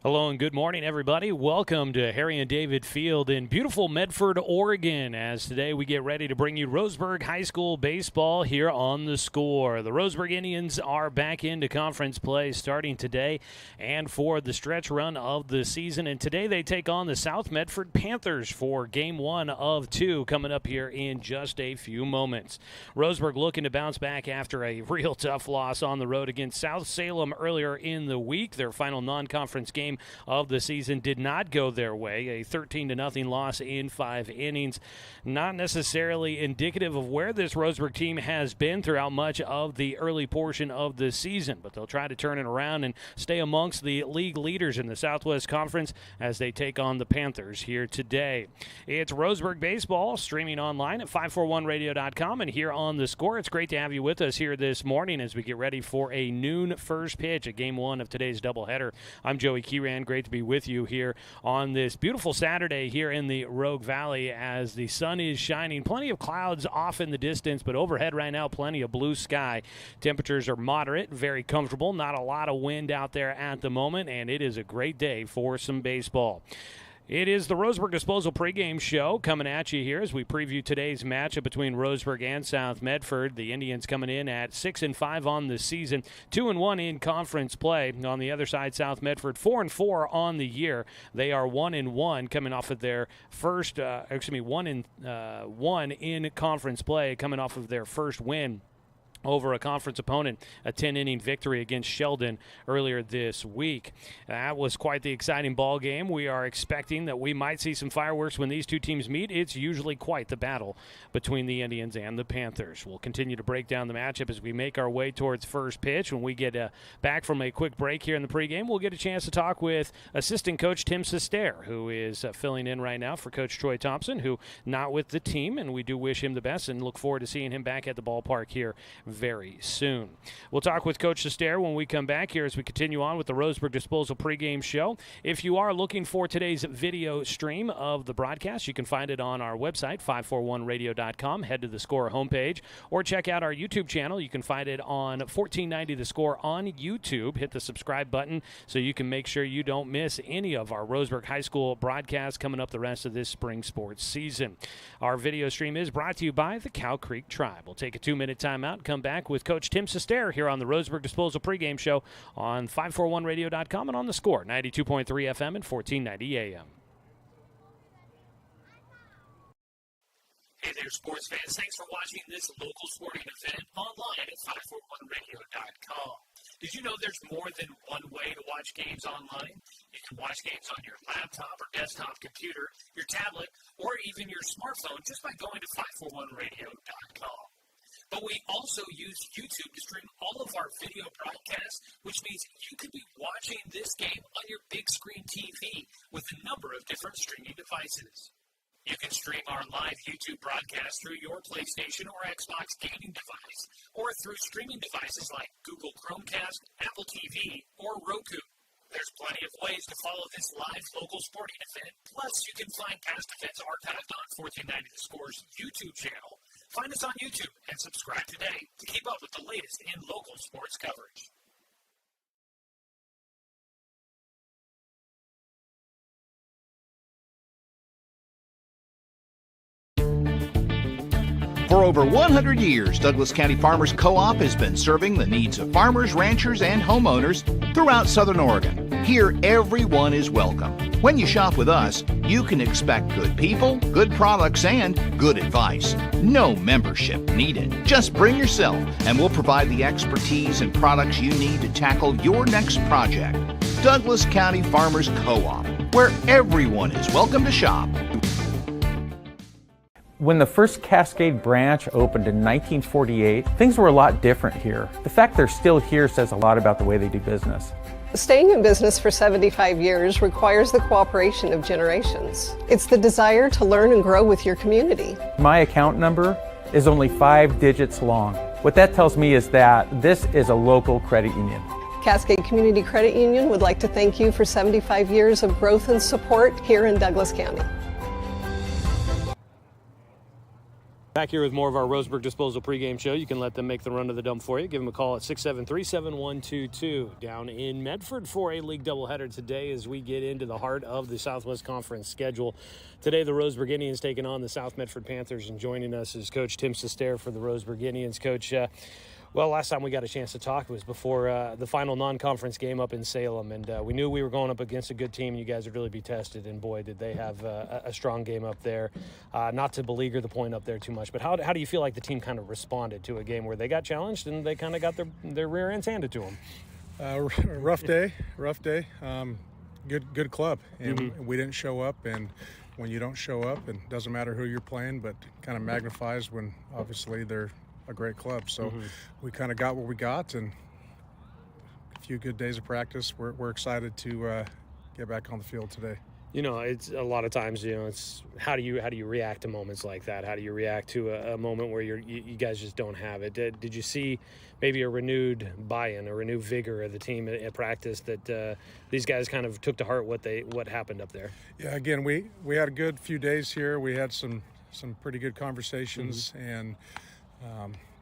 Hello and good morning, everybody. Welcome to Harry and David Field in beautiful Medford, Oregon, as today we get ready to bring you Roseburg High School baseball here on The Score. The Roseburg Indians are back into conference play starting today and for the stretch run of the season. And today they take on the South Medford Panthers for Game 1 of 2 coming up here in just a few moments. Roseburg looking to bounce back after a real tough loss on the road against South Salem earlier in the week. Their final non-conference game of the season did not go their way. A 13-0 loss in 5 innings. Not necessarily indicative of where this Roseburg team has been throughout much of the early portion of the season, but they'll try to turn it around and stay amongst the league leaders in the Southwest Conference as they take on the Panthers here today. It's Roseburg baseball streaming online at 541radio.com and here on The Score. It's great to have you with us here this morning as we get ready for a noon first pitch at Game 1 of today's doubleheader. I'm Joey Keyran. Great to be with you here on this beautiful Saturday here in the Rogue Valley as the sun is shining. Plenty of clouds off in the distance, but overhead right now, plenty of blue sky. Temperatures are moderate, very comfortable. Not a lot of wind out there at the moment, and it is a great day for some baseball. It is the Roseburg Disposal pregame show coming at you here as we preview today's matchup between Roseburg and South Medford. The Indians coming in at 6-5 on the season, 2-1 in conference play. On the other side, South Medford 4-4 on the year. They are 1-1 coming off of their first, 1-1 in conference play, coming off of their first win over a conference opponent, a 10-inning victory against Sheldon earlier this week. That was quite the exciting ball game. We are expecting that we might see some fireworks when these two teams meet. It's usually quite the battle between the Indians and the Panthers. We'll continue to break down the matchup as we make our way towards first pitch. When we get back from a quick break here in the pregame, we'll get a chance to talk with assistant coach Tim Sester, who is filling in right now for Coach Troy Thompson, who not with the team, and we do wish him the best and look forward to seeing him back at the ballpark here very soon. We'll talk with Coach Sester when we come back here as we continue on with the Roseburg Disposal pregame show. If you are looking for today's video stream of the broadcast, you can find it on our website, 541radio.com. Head to the Score homepage or check out our YouTube channel. You can find it on 1490 The Score on YouTube. Hit the subscribe button so you can make sure you don't miss any of our Roseburg High School broadcasts coming up the rest of this spring sports season. Our video stream is brought to you by the Cow Creek Tribe. We'll take a 2-minute timeout and come back with Coach Tim Sester here on the Roseburg Disposal pregame show on 541radio.com and on The Score, 92.3 FM and 1490 AM. Hey there, sports fans. Thanks for watching this local sporting event online at 541radio.com. Did you know there's more than one way to watch games online? You can watch games on your laptop or desktop computer, your tablet, or even your smartphone just by going to 541radio.com. But we also use YouTube to stream all of our video broadcasts, which means you could be watching this game on your big screen TV with a number of different streaming devices. You can stream our live YouTube broadcast through your PlayStation or Xbox gaming device, or through streaming devices like Google Chromecast, Apple TV, or Roku. There's plenty of ways to follow this live local sporting event. Plus, you can find past events archived on 1490 The Score's YouTube channel. Find us on YouTube and subscribe today to keep up with the latest in local sports coverage. For over 100 years, Douglas County Farmers Co-op has been serving the needs of farmers, ranchers, and homeowners throughout Southern Oregon. Here, everyone is welcome. When you shop with us, you can expect good people, good products, and good advice. No membership needed. Just bring yourself, and we'll provide the expertise and products you need to tackle your next project. Douglas County Farmers Co-op, where everyone is welcome to shop. When the first Cascade branch opened in 1948, things were a lot different here. The fact they're still here says a lot about the way they do business. Staying in business for 75 years requires the cooperation of generations. It's the desire to learn and grow with your community. My account number is only 5 digits long. What that tells me is that this is a local credit union. Cascade Community Credit Union would like to thank you for 75 years of growth and support here in Douglas County. Back here with more of our Roseburg Disposal pregame show. You can let them make the run to the dump for you. Give them a call at 673-7122 down in Medford for a league doubleheader today as we get into the heart of the Southwest Conference schedule. Today, the Roseburg Indians taking on the South Medford Panthers, and joining us is Coach Tim Sester for the Roseburg Indians. Coach, well, last time we got a chance to talk was before the final non-conference game up in Salem, and we knew we were going up against a good team, and you guys would really be tested, and boy, did they have a strong game up there. Not to beleaguer the point up there too much, but how do you feel like the team kind of responded to a game where they got challenged and they kind of got their rear ends handed to them? Rough day. Good club, and we didn't show up, and when you don't show up, and it doesn't matter who you're playing, but kind of magnifies when obviously they're a great club. So we kind of got what we got, and a few good days of practice. We're excited to get back on the field today. You know, it's a lot of times, you know, it's how do you react to moments like that? How do you react to a moment where you guys just don't have it? Did you see maybe a renewed buy-in, a renewed vigor of the team at practice that these guys kind of took to heart what happened up there? Yeah, again, we had a good few days here. We had some pretty good conversations, and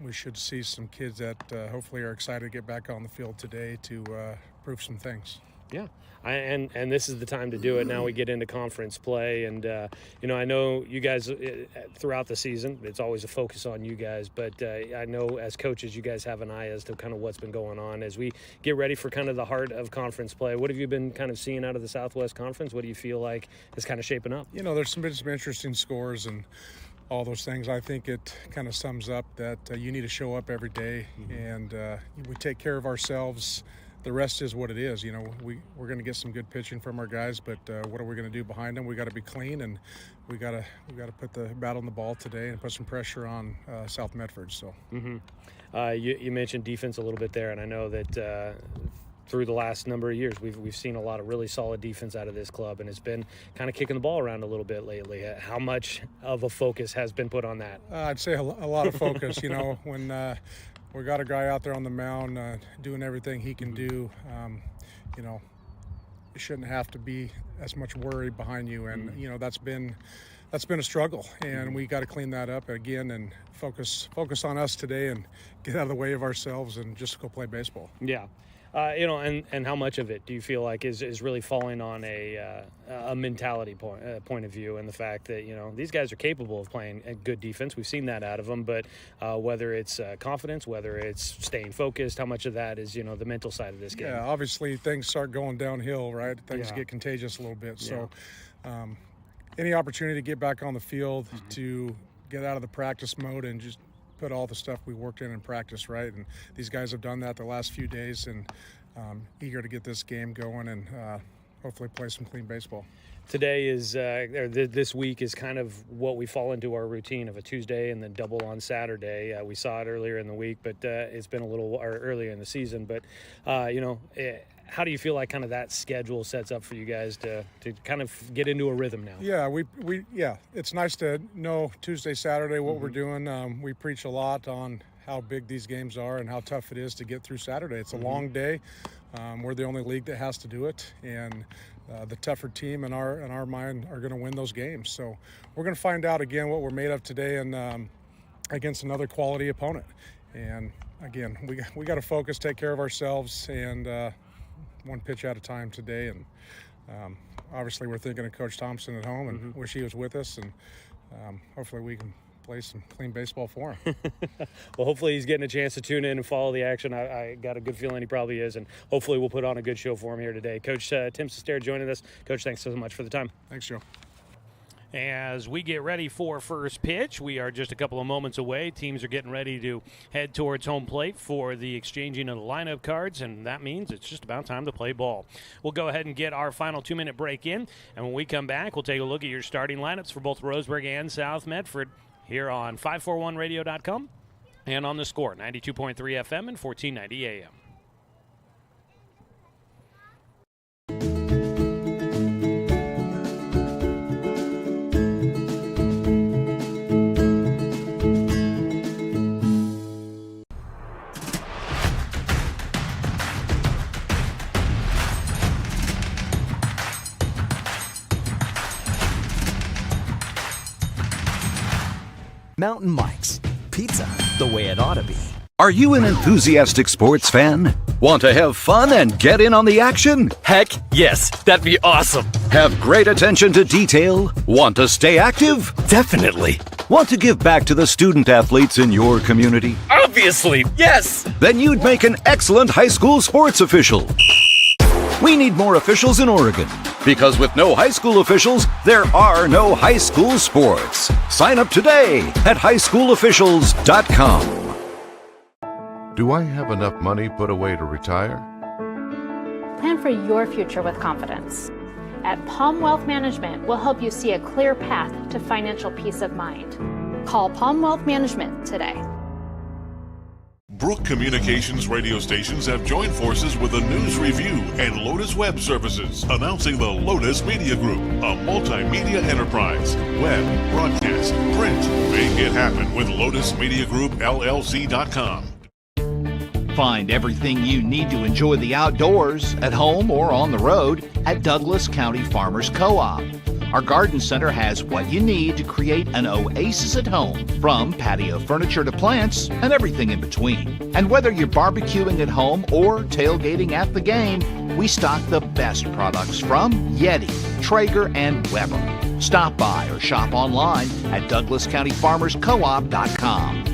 we should see some kids that hopefully are excited to get back on the field today to prove some things. Yeah, and this is the time to do it. Now we get into conference play, and you know, I know you guys throughout the season, it's always a focus on you guys, but I know as coaches you guys have an eye as to kind of what's been going on as we get ready for kind of the heart of conference play. What have you been kind of seeing out of the Southwest Conference? What do you feel like is kind of shaping up? You know, there's been some interesting scores and all those things. I think it kind of sums up that you need to show up every day, and we take care of ourselves. The rest is what it is. You know, we're going to get some good pitching from our guys, but what are we going to do behind them? We got to be clean, and we got to put the bat on the ball today and put some pressure on South Medford. So, you mentioned defense a little bit there, and I know that through the last number of years, we've seen a lot of really solid defense out of this club, and it's been kind of kicking the ball around a little bit lately. How much of a focus has been put on that? I'd say a lot of focus. You know, when we got a guy out there on the mound doing everything he can do, you know, it shouldn't have to be as much worry behind you, and you know that's been a struggle, and we got to clean that up again and focus on us today and get out of the way of ourselves and just go play baseball. Yeah. You know, and how much of it do you feel like is really falling on a mentality point of view, and the fact that, you know, these guys are capable of playing a good defense. We've seen that out of them, but whether it's confidence, whether it's staying focused, how much of that is, you know, the mental side of this game? Yeah, obviously things start going downhill, right? Things get contagious a little bit. So any opportunity to get back on the field, to get out of the practice mode and just put all the stuff we worked in practice, right? And these guys have done that the last few days, and eager to get this game going and hopefully play some clean baseball. Today is, this week is kind of what we fall into our routine of a Tuesday and then double on Saturday. We saw it earlier in the week, but it's been a little earlier in the season. But, you know, how do you feel like kind of that schedule sets up for you guys to kind of get into a rhythm now? Yeah, it's nice to know Tuesday, Saturday what we're doing. We preach a lot on how big these games are and how tough it is to get through Saturday. It's a long day. We're the only league that has to do it, and the tougher team in our mind are going to win those games. So we're going to find out again what we're made of today, and against another quality opponent. And again, we got to focus, take care of ourselves, and one pitch at a time today. And obviously we're thinking of Coach Thompson at home and wish he was with us, and hopefully we can play some clean baseball for him. Well, hopefully he's getting a chance to tune in and follow the action. I got a good feeling he probably is, and hopefully we'll put on a good show for him here today. Coach Tim Sester joining us. Coach, thanks so much for the time. Thanks, Joe. As we get ready for first pitch, we are just a couple of moments away. Teams are getting ready to head towards home plate for the exchanging of the lineup cards, and that means it's just about time to play ball. We'll go ahead and get our final 2-minute break in, and when we come back, we'll take a look at your starting lineups for both Roseburg and South Medford here on 541radio.com and on the Score, 92.3 FM and 1490 AM. Mountain Mike's. Pizza the way it ought to be. Are you an enthusiastic sports fan? Want to have fun and get in on the action? Heck yes, that'd be awesome. Have great attention to detail? Want to stay active? Definitely. Want to give back to the student athletes in your community? Obviously, yes. Then you'd make an excellent high school sports official. We need more officials in Oregon, because with no high school officials, there are no high school sports. Sign up today at highschoolofficials.com. Do I have enough money put away to retire? Plan for your future with confidence. At Palm Wealth Management, we'll help you see a clear path to financial peace of mind. Call Palm Wealth Management today. Brook Communications radio stations have joined forces with the News Review and Lotus Web Services, announcing the Lotus Media Group, a multimedia enterprise. Web, broadcast, print. Make it happen with LotusMediaGroupLLC.com. Find everything you need to enjoy the outdoors, at home or on the road, at Douglas County Farmers Co-op. Our garden center has what you need to create an oasis at home, from patio furniture to plants and everything in between. And whether you're barbecuing at home or tailgating at the game, we stock the best products from Yeti, Traeger, and Weber. Stop by or shop online at DouglasCountyFarmersCoop.com.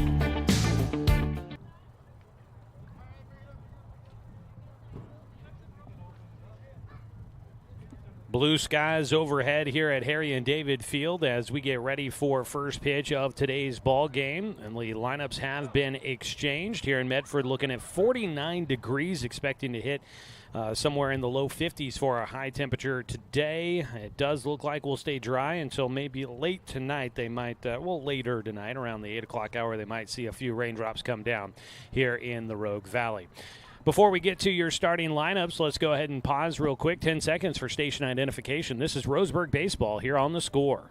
Blue skies overhead here at Harry and David Field as we get ready for first pitch of today's ball game. And the lineups have been exchanged here in Medford, looking at 49 degrees, expecting to hit somewhere in the low 50s for our high temperature today. It does look like we'll stay dry until maybe late tonight. They might, later tonight, around the 8 o'clock hour, they might see a few raindrops come down here in the Rogue Valley. Before we get to your starting lineups, let's go ahead and pause real quick, 10 seconds for station identification. This is Roseburg Baseball here on The Score.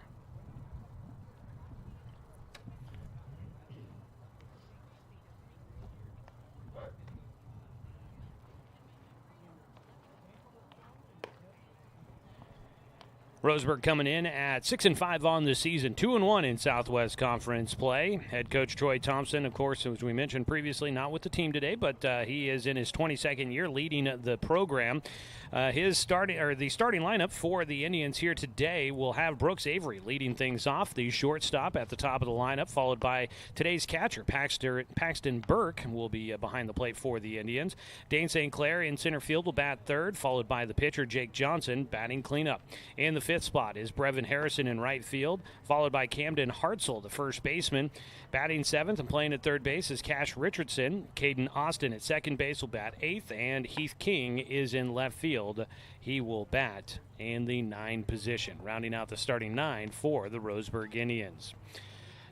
Roseburg coming in at 6-5 on the season, 2-1 in Southwest Conference play. Head coach Troy Thompson, of course, as we mentioned previously, not with the team today, but he is in his 22nd year leading the program. The starting lineup for the Indians here today will have Brooks Avery leading things off, the shortstop at the top of the lineup, followed by today's catcher, Paxton Burke, will be behind the plate for the Indians. Dane St. Clair in center field will bat third, followed by the pitcher, Jake Johnson, batting cleanup. In the fifth spot is Brevin Harrison in right field, followed by Camden Hartzell, the first baseman. Batting seventh and playing at third base is Cash Richardson. Caden Austin at second base will bat eighth, and Heath King is in left field. He will bat in the 9 position, rounding out the starting 9 for the Roseburg Indians.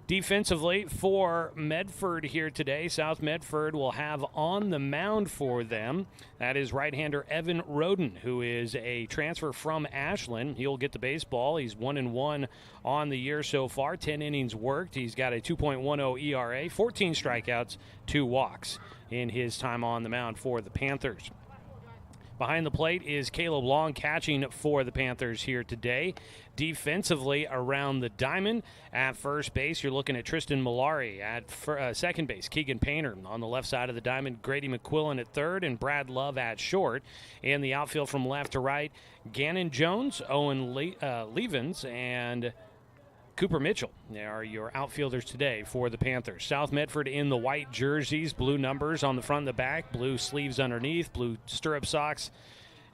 Defensively for Medford here today, South Medford will have on the mound for them. That is right-hander Evan Roden, who is a transfer from Ashland. He'll get the baseball. He's 1-1 on the year so far, 10 innings worked. He's got a 2.10 ERA, 14 strikeouts, 2 walks in his time on the mound for the Panthers. Behind the plate is Caleb Long catching for the Panthers here today. Defensively around the diamond at first base, you're looking at Tristan Malari. At second base, Keegan Painter. On the left side of the diamond, Grady McQuillan at third and Brad Love at short. In the outfield from left to right, Gannon Jones, Owen Levens, and Cooper Mitchell. They are your outfielders today for the Panthers. South Medford in the white jerseys, blue numbers on the front and the back, blue sleeves underneath, blue stirrup socks,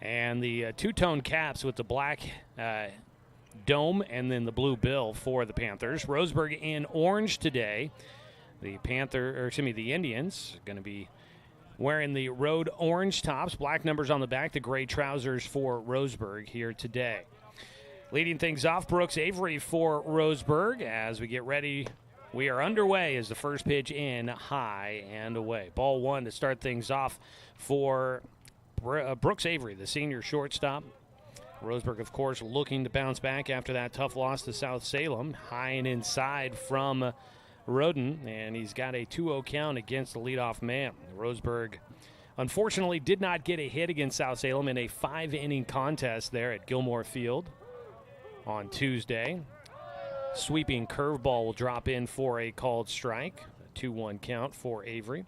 and the two-tone caps with the black dome and then the blue bill for the Panthers. Roseburg in orange today. The Indians are going to be wearing the road orange tops, black numbers on the back, the gray trousers for Roseburg here today. Leading things off, Brooks Avery for Roseburg. As we get ready, we are underway as the first pitch in, high and away. Ball 1 to start things off for Brooks Avery, the senior shortstop. Roseburg, of course, looking to bounce back after that tough loss to South Salem. High and inside from Roden, and he's got a 2-0 count against the leadoff man. Roseburg, unfortunately, did not get a hit against South Salem in a 5-inning contest there at Gilmore Field on Tuesday. sweeping curveball will drop in for a called strike. A 2-1 count for Avery.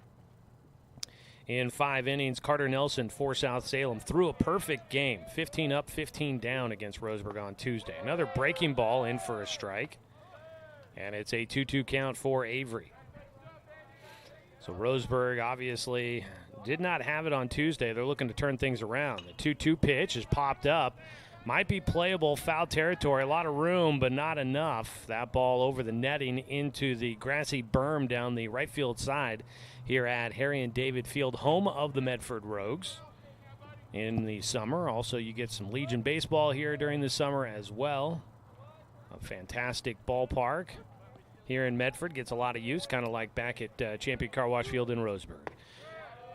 In 5 innings, Carter Nelson for South Salem threw a perfect game. 15 up, 15 down against Roseburg on Tuesday. Another breaking ball in for a strike. And it's a 2-2 count for Avery. So Roseburg obviously did not have it on Tuesday. They're looking to turn things around. The 2-2 pitch has popped up. Might be playable, foul territory. A lot of room, but not enough. That ball over the netting into the grassy berm down the right field side here at Harry and David Field, home of the Medford Rogues in the summer. Also, you get some Legion baseball here during the summer as well. A fantastic ballpark here in Medford. Gets a lot of use, kind of like back at Champion Car Wash Field in Roseburg.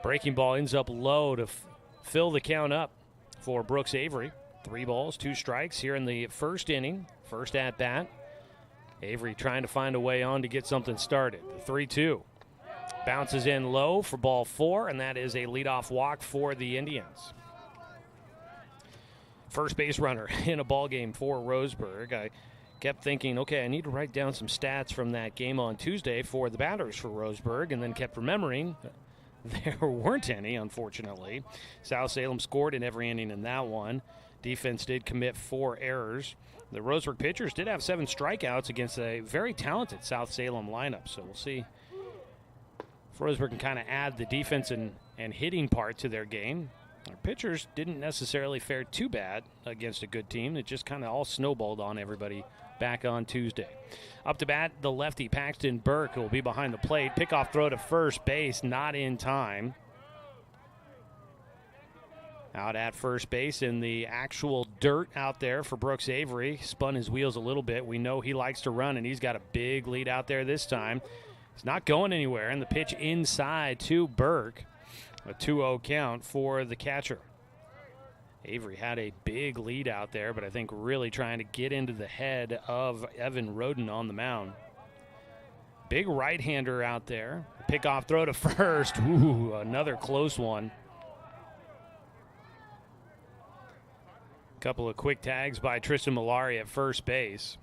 Breaking ball ends up low to fill the count up for Brooks Avery. 3 balls, 2 strikes here in the first inning, first at bat. Avery trying to find a way on to get something started. The 3-2 bounces in low for ball 4, and that is a leadoff walk for the Indians. First base runner in a ball game for Roseburg. I kept thinking, okay, I need to write down some stats from that game on Tuesday for the batters for Roseburg, and then kept remembering there weren't any, unfortunately. South Salem scored in every inning in that one. Defense did commit 4 errors. The Roseburg pitchers did have 7 strikeouts against a very talented South Salem lineup, so we'll see if Roseburg can kind of add the defense and hitting part to their game. Our pitchers didn't necessarily fare too bad against a good team. It just kind of all snowballed on everybody back on Tuesday. Up to bat, the lefty Paxton Burke will be behind the plate. Pickoff throw to first base, not in time. Out at first base in the actual dirt out there for Brooks Avery. Spun his wheels a little bit. We know he likes to run, and he's got a big lead out there this time. He's not going anywhere, and the pitch inside to Burke. A 2-0 count for the catcher. Avery had a big lead out there, but I think really trying to get into the head of Evan Roden on the mound. Big right-hander out there. Pickoff throw to first. Ooh, another close one. Couple of quick tags by Tristan Malari at first base.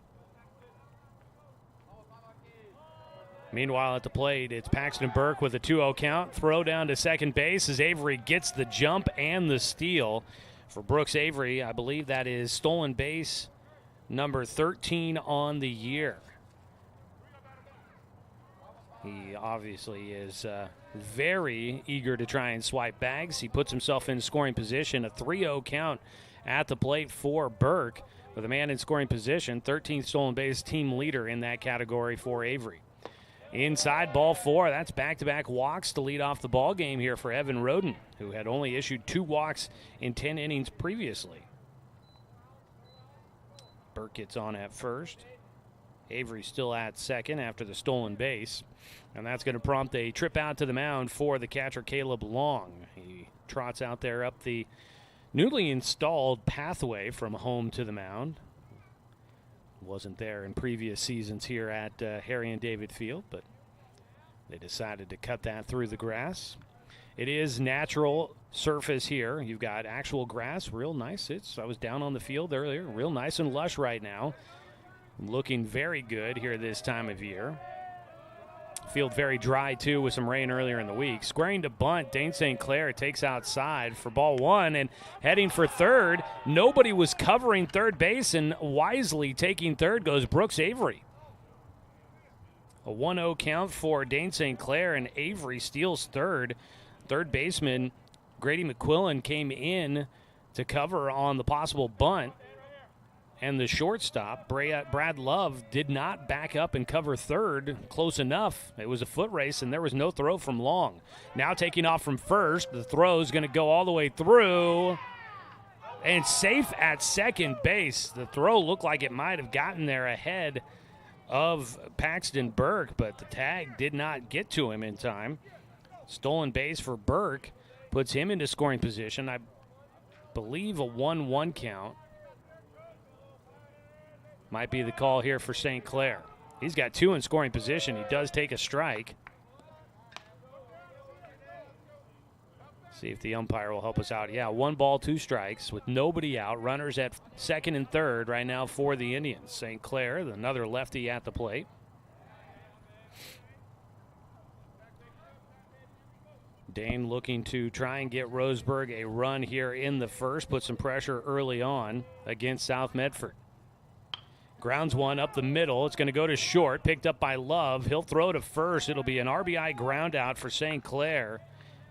Meanwhile, at the plate, it's Paxton Burke with a 2-0 count. Throw down to second base as Avery gets the jump and the steal. For Brooks Avery, I believe that is stolen base number 13 on the year. He obviously is very eager to try and swipe bags. He puts himself in scoring position. A 3-0 count at the plate for Burke with a man in scoring position. 13th stolen base, team leader in that category for Avery. Inside, ball 4. That's back-to-back walks to lead off the ball game here for Evan Roden, who had only issued 2 walks in 10 innings previously. Burke gets on at first. Avery still at second after the stolen base. And that's going to prompt a trip out to the mound for the catcher, Caleb Long. He trots out there up the newly installed pathway from home to the mound. Wasn't there in previous seasons here at Harry and David Field, but they decided to cut that through the grass. It is natural surface here. You've got actual grass, real nice. I was down on the field earlier, real nice and lush right now. Looking very good here this time of year. Field very dry, too, with some rain earlier in the week. Squaring to bunt, Dane St. Clair takes outside for ball 1 and heading for third. Nobody was covering third base, and wisely taking third goes Brooks Avery. A 1-0 count for Dane St. Clair, and Avery steals third. Third baseman Grady McQuillan came in to cover on the possible bunt. And the shortstop, Brad Love, did not back up and cover third close enough. It was a foot race, and there was no throw from Long. Now taking off from first. The throw is going to go all the way through. And safe at second base. The throw looked like it might have gotten there ahead of Paxton Burke, but the tag did not get to him in time. Stolen base for Burke puts him into scoring position. I believe a 1-1 count might be the call here for St. Clair. He's got 2 in scoring position. He does take a strike. See if the umpire will help us out. Yeah, 1 ball, 2 strikes with nobody out. Runners at second and third right now for the Indians. St. Clair, another lefty at the plate. Dane looking to try and get Roseburg a run here in the first, put some pressure early on against South Medford. Grounds one up the middle. It's going to go to short, picked up by Love. He'll throw to first. It'll be an RBI ground out for St. Clair.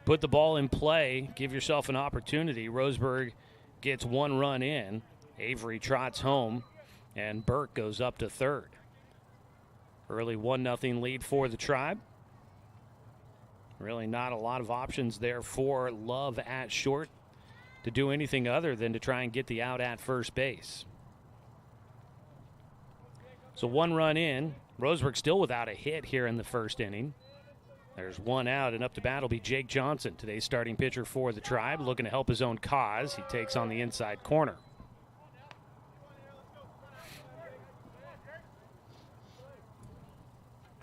Put the ball in play. Give yourself an opportunity. Roseburg gets 1 run in. Avery trots home, and Burke goes up to third. Early 1-0 lead for the Tribe. Really not a lot of options there for Love at short to do anything other than to try and get the out at first base. So 1 run in. Roseburg still without a hit here in the first inning. There's 1 out, and up to bat will be Jake Johnson, today's starting pitcher for the Tribe, looking to help his own cause. He takes on the inside corner.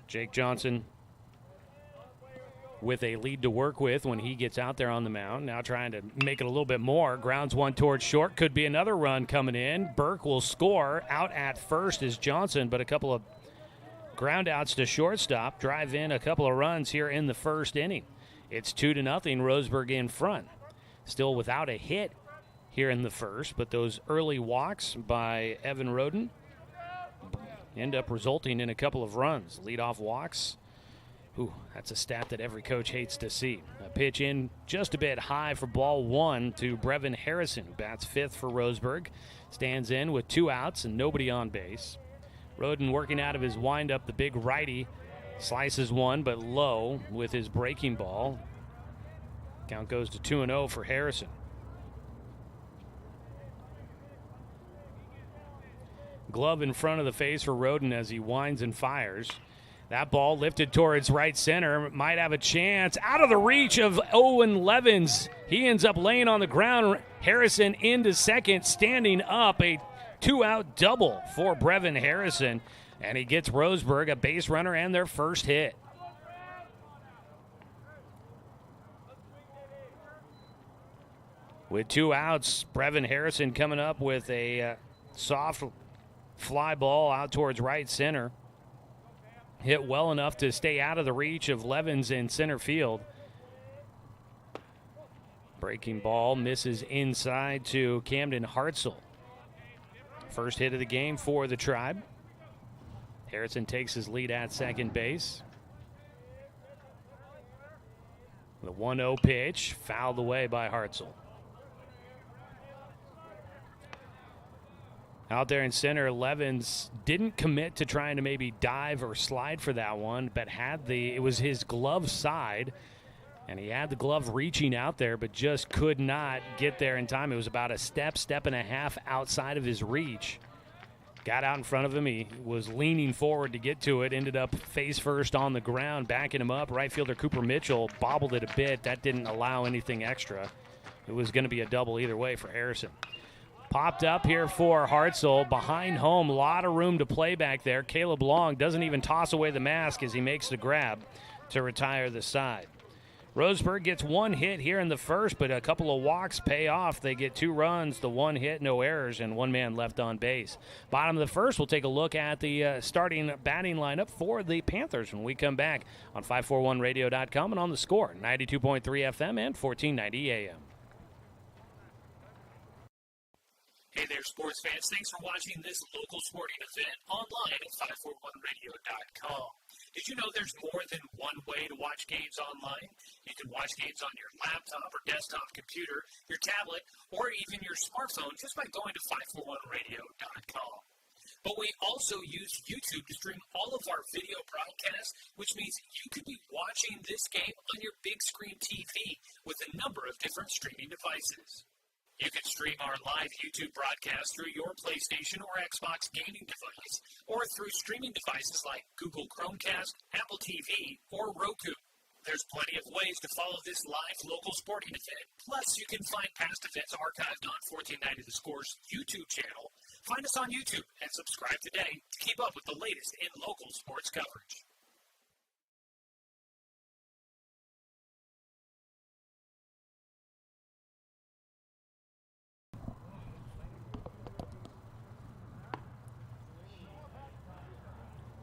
Jake Johnson with a lead to work with when he gets out there on the mound. Now trying to make it a little bit more. Grounds 1 towards short. Could be another run coming in. Burke will score. Out at first is Johnson, but a couple of ground outs to shortstop drive in a couple of runs here in the first inning. It's 2-0, Roseburg in front. Still without a hit here in the first, but those early walks by Evan Roden end up resulting in a couple of runs. Leadoff walks. Ooh, that's a stat that every coach hates to see. A pitch in just a bit high for ball 1 to Brevin Harrison, who bats 5th for Roseburg. Stands in with 2 outs and nobody on base. Roden working out of his windup, the big righty, slices one, but low with his breaking ball. Count goes to 2-0 for Harrison. Glove in front of the face for Roden as he winds and fires. That ball lifted towards right center. Might have a chance. Out of the reach of Owen Levins. He ends up laying on the ground. Harrison into second, standing up. A 2-out double for Brevin Harrison, and he gets Roseburg a base runner and their first hit. With 2 outs, Brevin Harrison coming up with a soft fly ball out towards right center. Hit well enough to stay out of the reach of Levins in center field. Breaking ball misses inside to Camden Hartzell. First hit of the game for the Tribe. Harrison takes his lead at second base. The 1-0 pitch fouled away by Hartzell. Out there in center, Levins didn't commit to trying to maybe dive or slide for that one, but it was his glove side, and he had the glove reaching out there, but just could not get there in time. It was about a step and a half outside of his reach. Got out in front of him. He was leaning forward to get to it, ended up face first on the ground, backing him up. Right fielder Cooper Mitchell bobbled it a bit. That didn't allow anything extra. It was going to be a double either way for Harrison. Popped up here for Hartzell. Behind home, a lot of room to play back there. Caleb Long doesn't even toss away the mask as he makes the grab to retire the side. Roseburg gets 1 hit here in the first, but a couple of walks pay off. They get 2 runs, the 1 hit, no errors, and 1 man left on base. Bottom of the first, we'll take a look at the starting batting lineup for the Panthers when we come back on 541radio.com and on the Score, 92.3 FM and 1490 AM. Hey there, sports fans. Thanks for watching this local sporting event online at 541radio.com. Did you know there's more than one way to watch games online? You can watch games on your laptop or desktop computer, your tablet, or even your smartphone just by going to 541radio.com. But we also use YouTube to stream all of our video broadcasts, which means you could be watching this game on your big screen TV with a number of different streaming devices. You can stream our live YouTube broadcast through your PlayStation or Xbox gaming device, or through streaming devices like Google Chromecast, Apple TV, or Roku. There's plenty of ways to follow this live local sporting event. Plus, you can find past events archived on 1490 The Score's YouTube channel. Find us on YouTube and subscribe today to keep up with the latest in local sports coverage.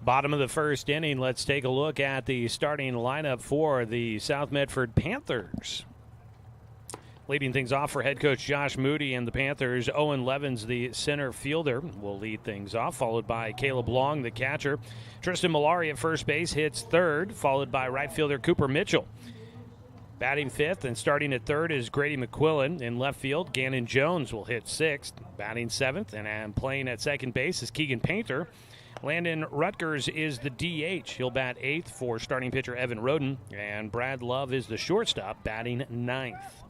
Bottom of the first inning, let's take a look at the starting lineup for the South Medford Panthers. Leading things off for head coach Josh Moody and the Panthers, Owen Levins, the center fielder, will lead things off, followed by Caleb Long, the catcher. Tristan Malari at first base hits third, followed by right fielder Cooper Mitchell. Batting fifth and starting at third is Grady McQuillan. In left field, Gannon Jones will hit sixth. Batting seventh and playing at second base is Keegan Painter. Landon Rutgers is the DH. He'll bat eighth for starting pitcher Evan Roden. And Brad Love is the shortstop, batting ninth.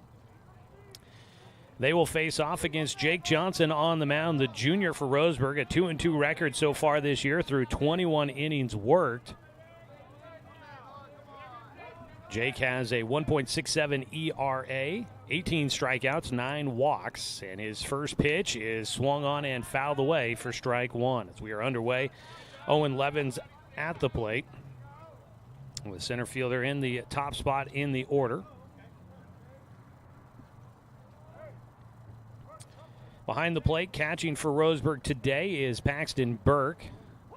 They will face off against Jake Johnson on the mound, the junior for Roseburg, a 2-2 record so far this year through 21 innings worked. Jake has a 1.67 ERA, 18 strikeouts, 9 walks, and his first pitch is swung on and fouled away for strike one. As we are underway, Owen Levins at the plate with center fielder in the top spot in the order. Behind the plate, catching for Roseburg today is Paxton Burke.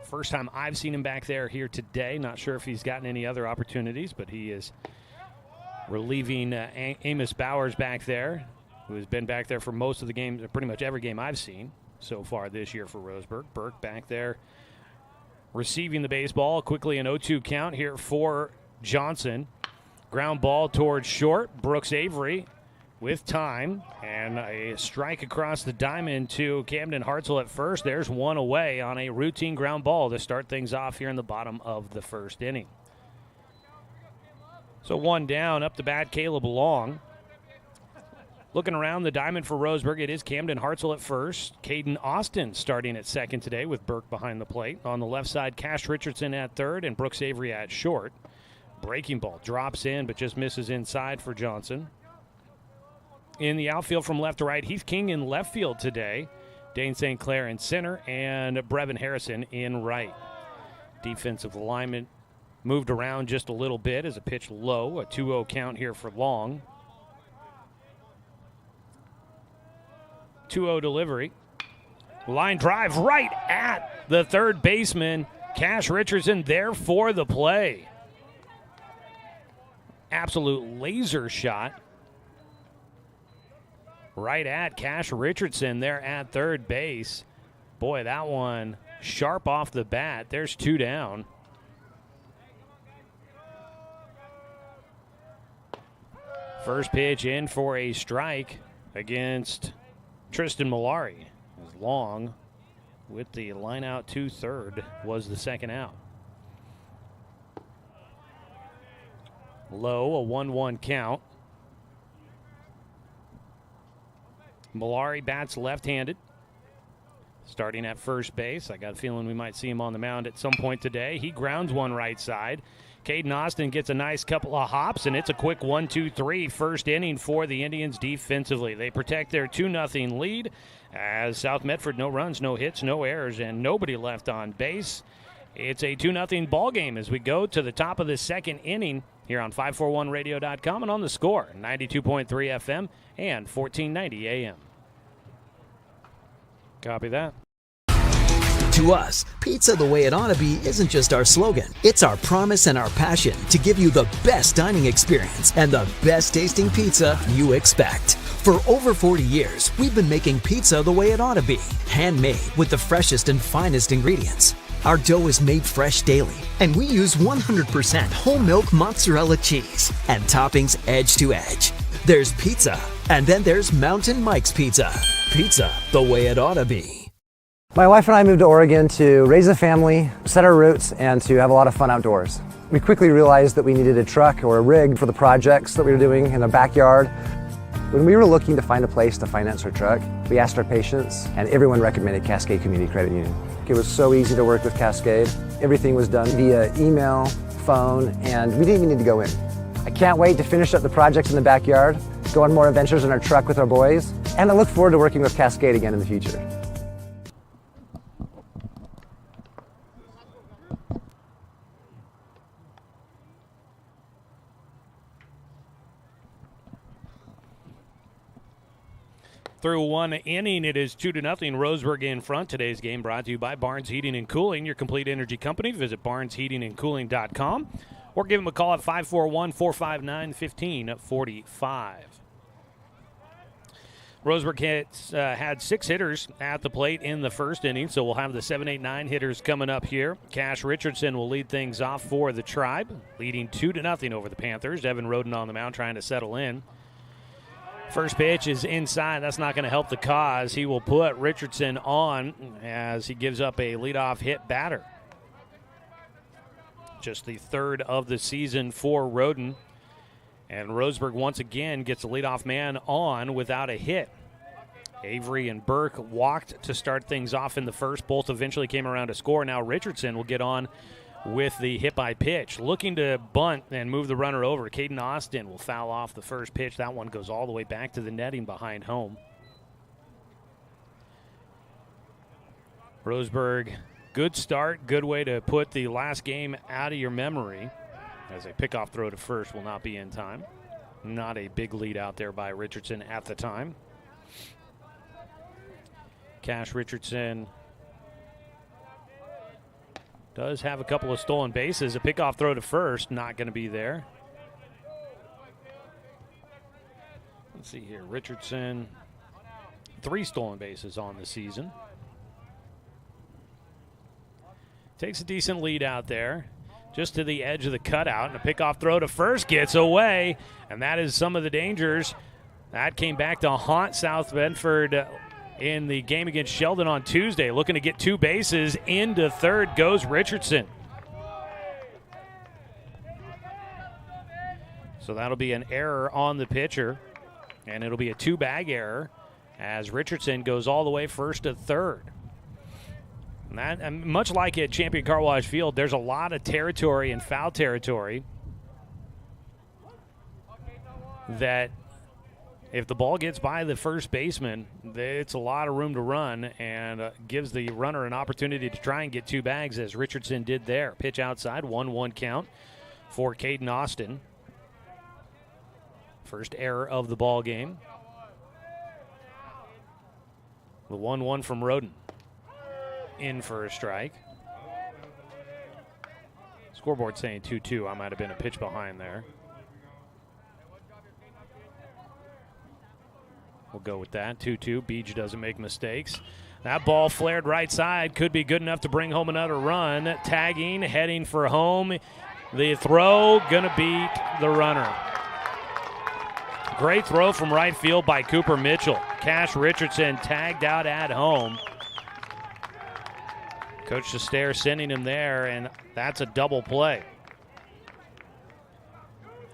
First time I've seen him back there here today. Not sure if he's gotten any other opportunities, but he is relieving Amos Bowers back there, who has been back there for most of the games, pretty much every game I've seen so far this year for Roseburg. Burke back there receiving the baseball. Quickly an 0-2 count here for Johnson. Ground ball towards short. Brooks Avery with time, and a strike across the diamond to Camden Hartzell at first. There's one away on a routine ground ball to start things off here in the bottom of the first inning. So one down, up the bat, Caleb Long. Looking around the diamond for Roseburg, it is Camden Hartzell at first. Caden Austin starting at second today with Burke behind the plate. On the left side, Cash Richardson at third and Brooks Avery at short. Breaking ball drops in but just misses inside for Johnson. In the outfield from left to right, Heath King in left field today. Dane St. Clair in center and Brevin Harrison in right. Defensive alignment moved around just a little bit as a pitch low. A 2-0 count here for Long. 2-0 delivery. Line drive right at the third baseman. Cash Richardson there for the play. Absolute laser shot. Right at Cash Richardson there at third base. Boy, that one sharp off the bat. There's two down. First pitch in for a strike against Tristan Malari. Long with the line out to third was the second out. Low, a 1-1 count. Malari bats left-handed. Starting at first base. I got a feeling we might see him on the mound at some point today. He grounds one right side. Caden Austin gets a nice couple of hops, and it's a quick 1-2-3 first inning for the Indians defensively. They protect their 2-0 lead as South Medford, no runs, no hits, no errors, and nobody left on base. It's a 2-0 ball game as we go to the top of the second inning here on 541radio.com and on the Score, 92.3 FM and 1490 AM. Copy that. To us, pizza the way it ought to be isn't just our slogan. It's our promise and our passion to give you the best dining experience and the best tasting pizza you expect. For over 40 years, we've been making pizza the way it ought to be. Handmade with the freshest and finest ingredients. Our dough is made fresh daily, and we use 100% whole milk mozzarella cheese and toppings edge to edge. There's pizza, and then there's Mountain Mike's Pizza. Pizza the way it ought to be. My wife and I moved to Oregon to raise a family, set our roots, and to have a lot of fun outdoors. We quickly realized that we needed a truck or a rig for the projects that we were doing in the backyard. When we were looking to find a place to finance our truck, we asked our patients, and everyone recommended Cascade Community Credit Union. It was so easy to work with Cascade. Everything was done via email, phone, and we didn't even need to go in. I can't wait to finish up the projects in the backyard, go on more adventures in our truck with our boys, and I look forward to working with Cascade again in the future. Through one inning, it is 2-0. Roseburg in front. Today's game brought to you by Barnes Heating and Cooling, your complete energy company. Visit barnesheatingandcooling.com or give them a call at 541-459-1545. Roseburg had 6 hitters at the plate in the first inning, so we'll have the 7, 8, 9 hitters coming up here. Cash Richardson will lead things off for the Tribe, leading 2-0 over the Panthers. Evan Roden on the mound trying to settle in. First pitch is inside. That's not going to help the cause. He will put Richardson on as he gives up a leadoff hit batter. Just the third of the season for Roden. And Roseburg once again gets a leadoff man on without a hit. Avery and Burke walked to start things off in the first. Both eventually came around to score. Now Richardson will get on with the hit by pitch. Looking to bunt and move the runner over. Caden Austin will foul off the first pitch. That one goes all the way back to the netting behind home. Roseburg, good start. Good way to put the last game out of your memory. As a pickoff throw to first will not be in time. Not a big lead out there by Richardson at the time. Cash Richardson does have a couple of stolen bases. A pickoff throw to first, not going to be there. Let's see here. Richardson, 3 stolen bases on the season. Takes a decent lead out there. Just to the edge of the cutout, and a pickoff throw to first gets away, and that is some of the dangers. That came back to haunt South Medford in the game against Sheldon on Tuesday. Looking to get 2 bases. Into third goes Richardson. So that'll be an error on the pitcher, and it'll be a 2-bag error as Richardson goes all the way first to third. And much like at Champion Car Wash Field, there's a lot of territory and foul territory that if the ball gets by the first baseman, it's a lot of room to run and gives the runner an opportunity to try and get 2 bags as Richardson did there. Pitch outside, 1-1 count for Caden Austin. First error of the ball game. The 1-1 from Roden. In for a strike. Scoreboard saying 2-2. I might have been a pitch behind there. We'll go with that. 2-2. Beach doesn't make mistakes. That ball flared right side. Could be good enough to bring home another run. Tagging, heading for home. The throw gonna beat the runner. Great throw from right field by Cooper Mitchell. Cash Richardson tagged out at home. Coach Sestair sending him there, and that's a double play.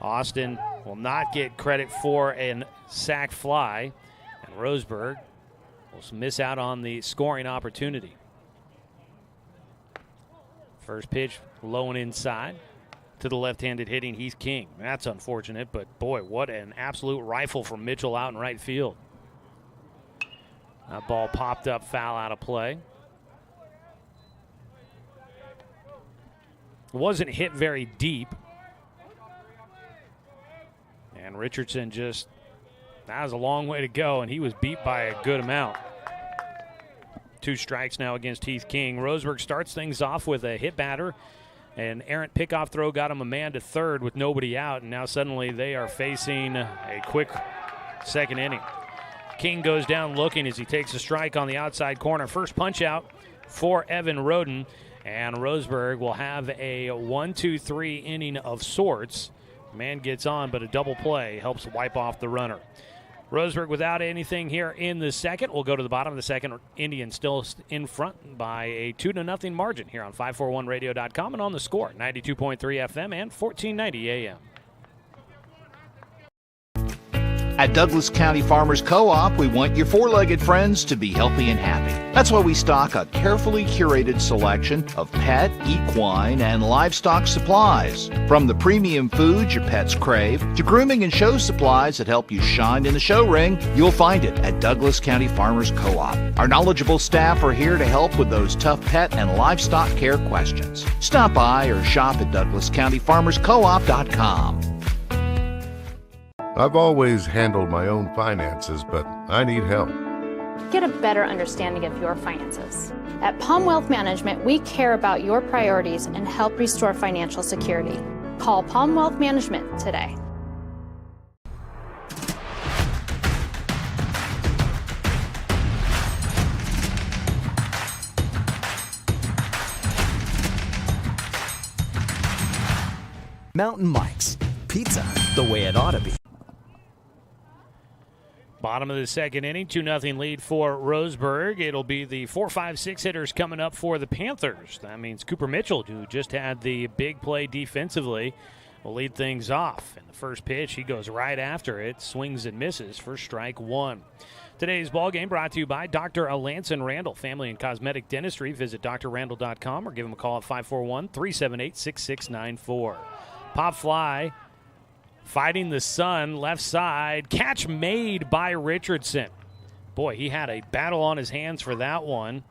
Austin will not get credit for a sac fly, and Roseburg will miss out on the scoring opportunity. First pitch low and inside to the left-handed hitting Heath King. That's unfortunate, but boy, what an absolute rifle from Mitchell out in right field. That ball popped up foul out of play. Wasn't hit very deep. And Richardson that was a long way to go, and he was beat by a good amount. 2 strikes now against Heath King. Roseburg starts things off with a hit batter. An errant pickoff throw got him a man to third with nobody out, and now suddenly they are facing a quick second inning. King goes down looking as he takes a strike on the outside corner. First punch out for Evan Roden. And Roseburg will have a 1-2-3 inning of sorts. Man gets on, but a double play helps wipe off the runner. Roseburg without anything here in the second. We'll go to the bottom of the second. Indians still in front by a 2-0 margin here on 541radio.com and on the Score, 92.3 FM and 1490 AM. At Douglas County Farmers Co-op, we want your four-legged friends to be healthy and happy. That's why we stock a carefully curated selection of pet, equine, and livestock supplies. From the premium foods your pets crave to grooming and show supplies that help you shine in the show ring, you'll find it at Douglas County Farmers Co-op. Our knowledgeable staff are here to help with those tough pet and livestock care questions. Stop by or shop at DouglasCountyFarmersCoop.com. I've always handled my own finances, but I need help. Get a better understanding of your finances. At Palm Wealth Management, we care about your priorities and help restore financial security. Call Palm Wealth Management today. Mountain Mike's, pizza the way it ought to be. Bottom of the second inning, 2-0 lead for Roseburg. It'll be the 4, 5, 6 hitters coming up for the Panthers. That means Cooper Mitchell, who just had the big play defensively, will lead things off. And the first pitch, he goes right after it, swings and misses for strike one. Today's ball game brought to you by Dr. Alanson Randall, Family and Cosmetic Dentistry. Visit drrandall.com or give him a call at 541-378-6694. Pop fly. Fighting the sun, left side. Catch made by Richardson. Boy, he had a battle on his hands for that one.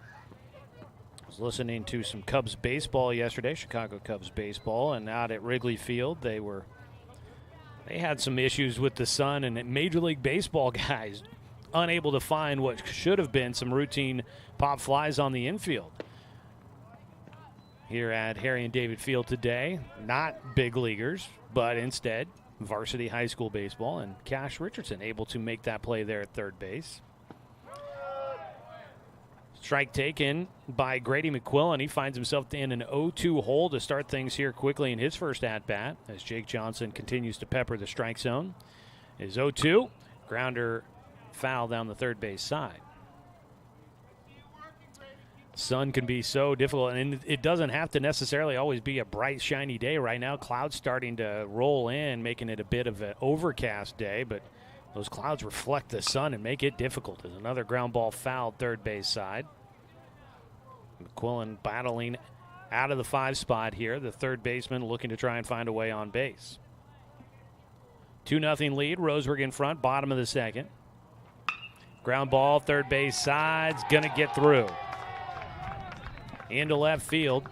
I was listening to some Cubs baseball yesterday, Chicago Cubs baseball, and out at Wrigley Field, they had some issues with the sun, and Major League Baseball guys unable to find what should have been some routine pop flies on the infield. Here at Harry and David Field today, not big leaguers, but instead varsity high school baseball, and Cash Richardson able to make that play there at third base. Strike taken by Grady McQuillan. He finds himself in an 0-2 hole to start things here quickly in his first at-bat as Jake Johnson continues to pepper the strike zone. Is 0-2. Grounder foul down the third base side. Sun can be so difficult, and it doesn't have to necessarily always be a bright, shiny day right now. Clouds starting to roll in, making it a bit of an overcast day, but those clouds reflect the sun and make it difficult. There's another ground ball fouled third base side. McQuillan battling out of the 5 spot here. The third baseman looking to try and find a way on base. 2-0 lead, Roseburg in front, bottom of the second. Ground ball, third base side's gonna get through. Into left field.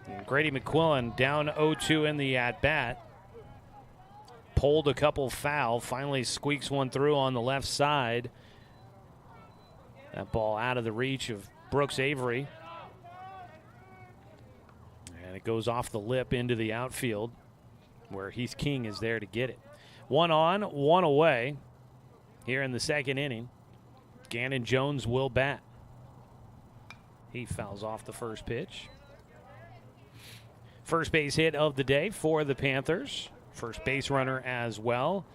And Grady McQuillan down 0-2 in the at-bat. Pulled a couple foul. Finally squeaks one through on the left side. That ball out of the reach of Brooks Avery. And it goes off the lip into the outfield where Heath King is there to get it. 1 on, 1 away here in the second inning. Gannon Jones will bat. He fouls off the first pitch. First base hit of the day for the Panthers. First base runner as well.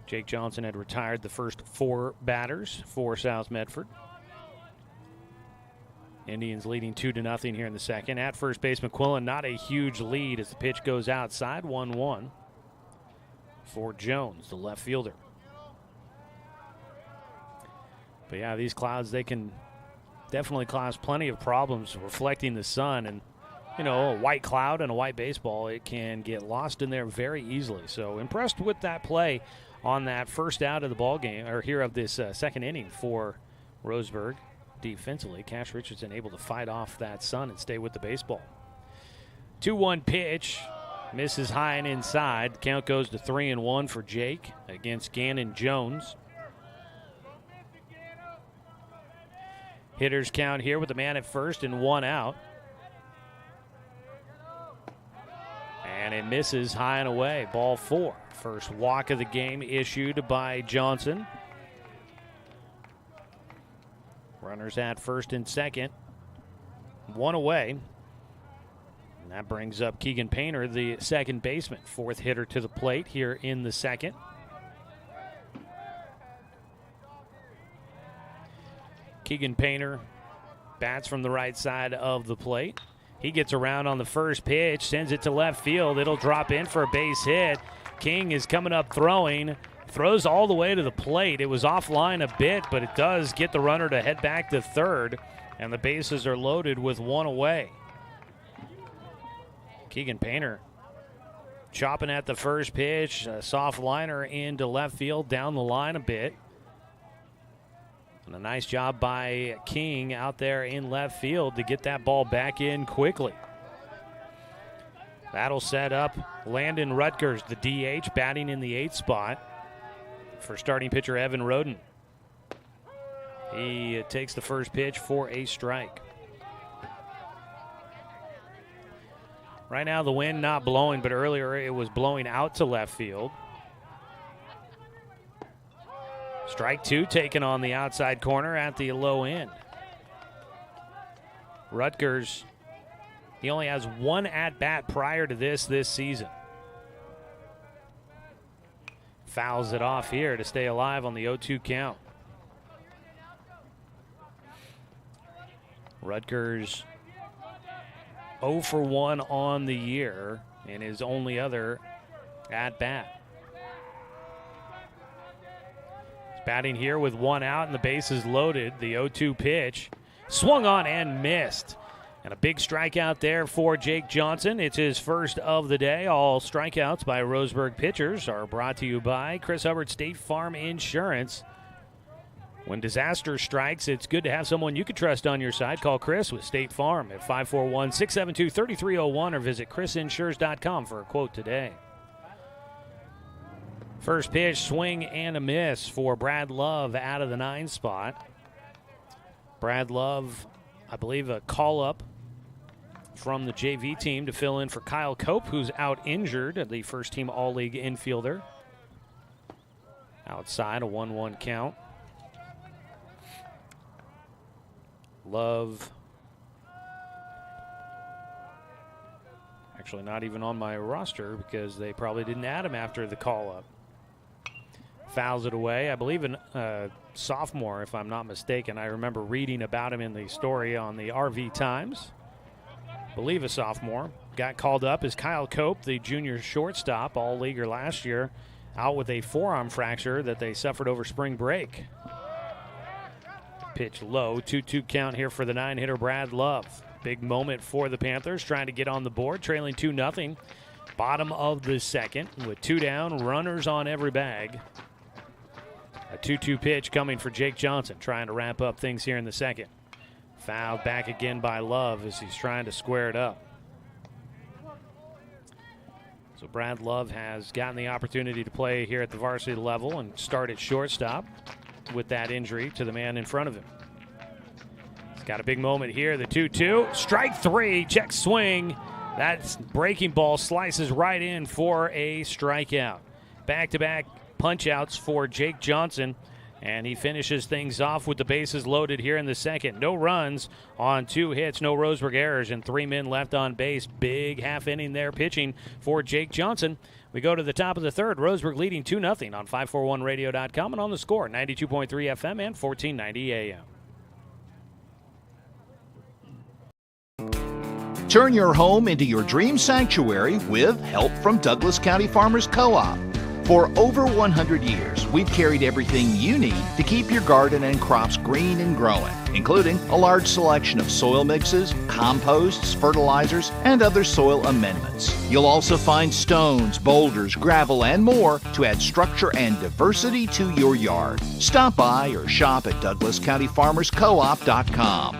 Jake Johnson had retired the first 4 batters for South Medford. Indians leading 2-0 here in the second. At first base, McQuillan, not a huge lead as the pitch goes outside, 1-1 for Jones, the left fielder. But yeah, these clouds, they can definitely cause plenty of problems reflecting the sun, and a white cloud and a white baseball, it can get lost in there very easily. So impressed with that play on that first out of the ball game, or here of this second inning for Roseburg defensively. Cash Richardson able to fight off that sun and stay with the baseball. 2-1 pitch, misses high and inside. Count goes to 3-1 for Jake against Gannon Jones. Hitters count here with a man at first and 1 out. And it misses high and away. Ball 4. First walk of the game issued by Johnson. Runners at first and second. 1 away. And that brings up Keegan Painter, the second baseman. 4th hitter to the plate here in the second. Keegan Painter bats from the right side of the plate. He gets around on the first pitch, sends it to left field. It'll drop in for a base hit. King is coming up throwing, throws all the way to the plate. It was offline a bit, but it does get the runner to head back to third, and the bases are loaded with 1 away. Keegan Painter chopping at the first pitch, a soft liner into left field, down the line a bit. And a nice job by King out there in left field to get that ball back in quickly. That'll set up Landon Rutgers, the DH, batting in the 8th spot for starting pitcher Evan Roden. He takes the first pitch for a strike. Right now the wind not blowing, but earlier it was blowing out to left field. Strike 2 taken on the outside corner at the low end. Rutgers, he only has one at-bat prior to this season. Fouls it off here to stay alive on the 0-2 count. Rutgers 0 for 1 on the year in his only other at-bat. He's batting here with one out and the bases loaded. The 0-2 pitch swung on and missed. And a big strikeout there for Jake Johnson. It's his first of the day. All strikeouts by Roseburg pitchers are brought to you by Chris Hubbard State Farm Insurance. When disaster strikes, it's good to have someone you can trust on your side. Call Chris with State Farm at 541-672-3301 or visit chrisinsures.com for a quote today. First pitch, swing and a miss for Brad Love out of the 9 spot. Brad Love, I believe, a call-up from the JV team to fill in for Kyle Cope, who's out injured, the first-team All-League infielder. Outside, a 1-1 count. Love, actually not even on my roster because they probably didn't add him after the call-up. Fouls it away. I believe a sophomore, if I'm not mistaken. I remember reading about him in the story on the RV Times. I believe a sophomore. Got called up as Kyle Cope, the junior shortstop, all-leaguer last year, out with a forearm fracture that they suffered over spring break. Pitch low, 2-2 count here for the 9-hitter Brad Love. Big moment for the Panthers, trying to get on the board, trailing 2-0. Bottom of the second with 2 down, runners on every bag. A 2-2 pitch coming for Jake Johnson, trying to wrap up things here in the second. Fouled back again by Love as he's trying to square it up. So Brad Love has gotten the opportunity to play here at the varsity level and start at shortstop with that injury to the man in front of him. He's got a big moment here, the 2-2. Strike 3, check swing. That breaking ball slices right in for a strikeout. Back-to-back punch-outs for Jake Johnson, and he finishes things off with the bases loaded here in the second. No runs on 2 hits, no Roseburg errors, and 3 men left on base. Big half inning there pitching for Jake Johnson. We go to the top of the third. Roseburg leading 2-0 on 541radio.com and on the score, 92.3 FM and 1490 AM. Turn your home into your dream sanctuary with help from Douglas County Farmers Co-op. For over 100 years, we've carried everything you need to keep your garden and crops green and growing, including a large selection of soil mixes, composts, fertilizers, and other soil amendments. You'll also find stones, boulders, gravel, and more to add structure and diversity to your yard. Stop by or shop at DouglasCountyFarmersCoop.com.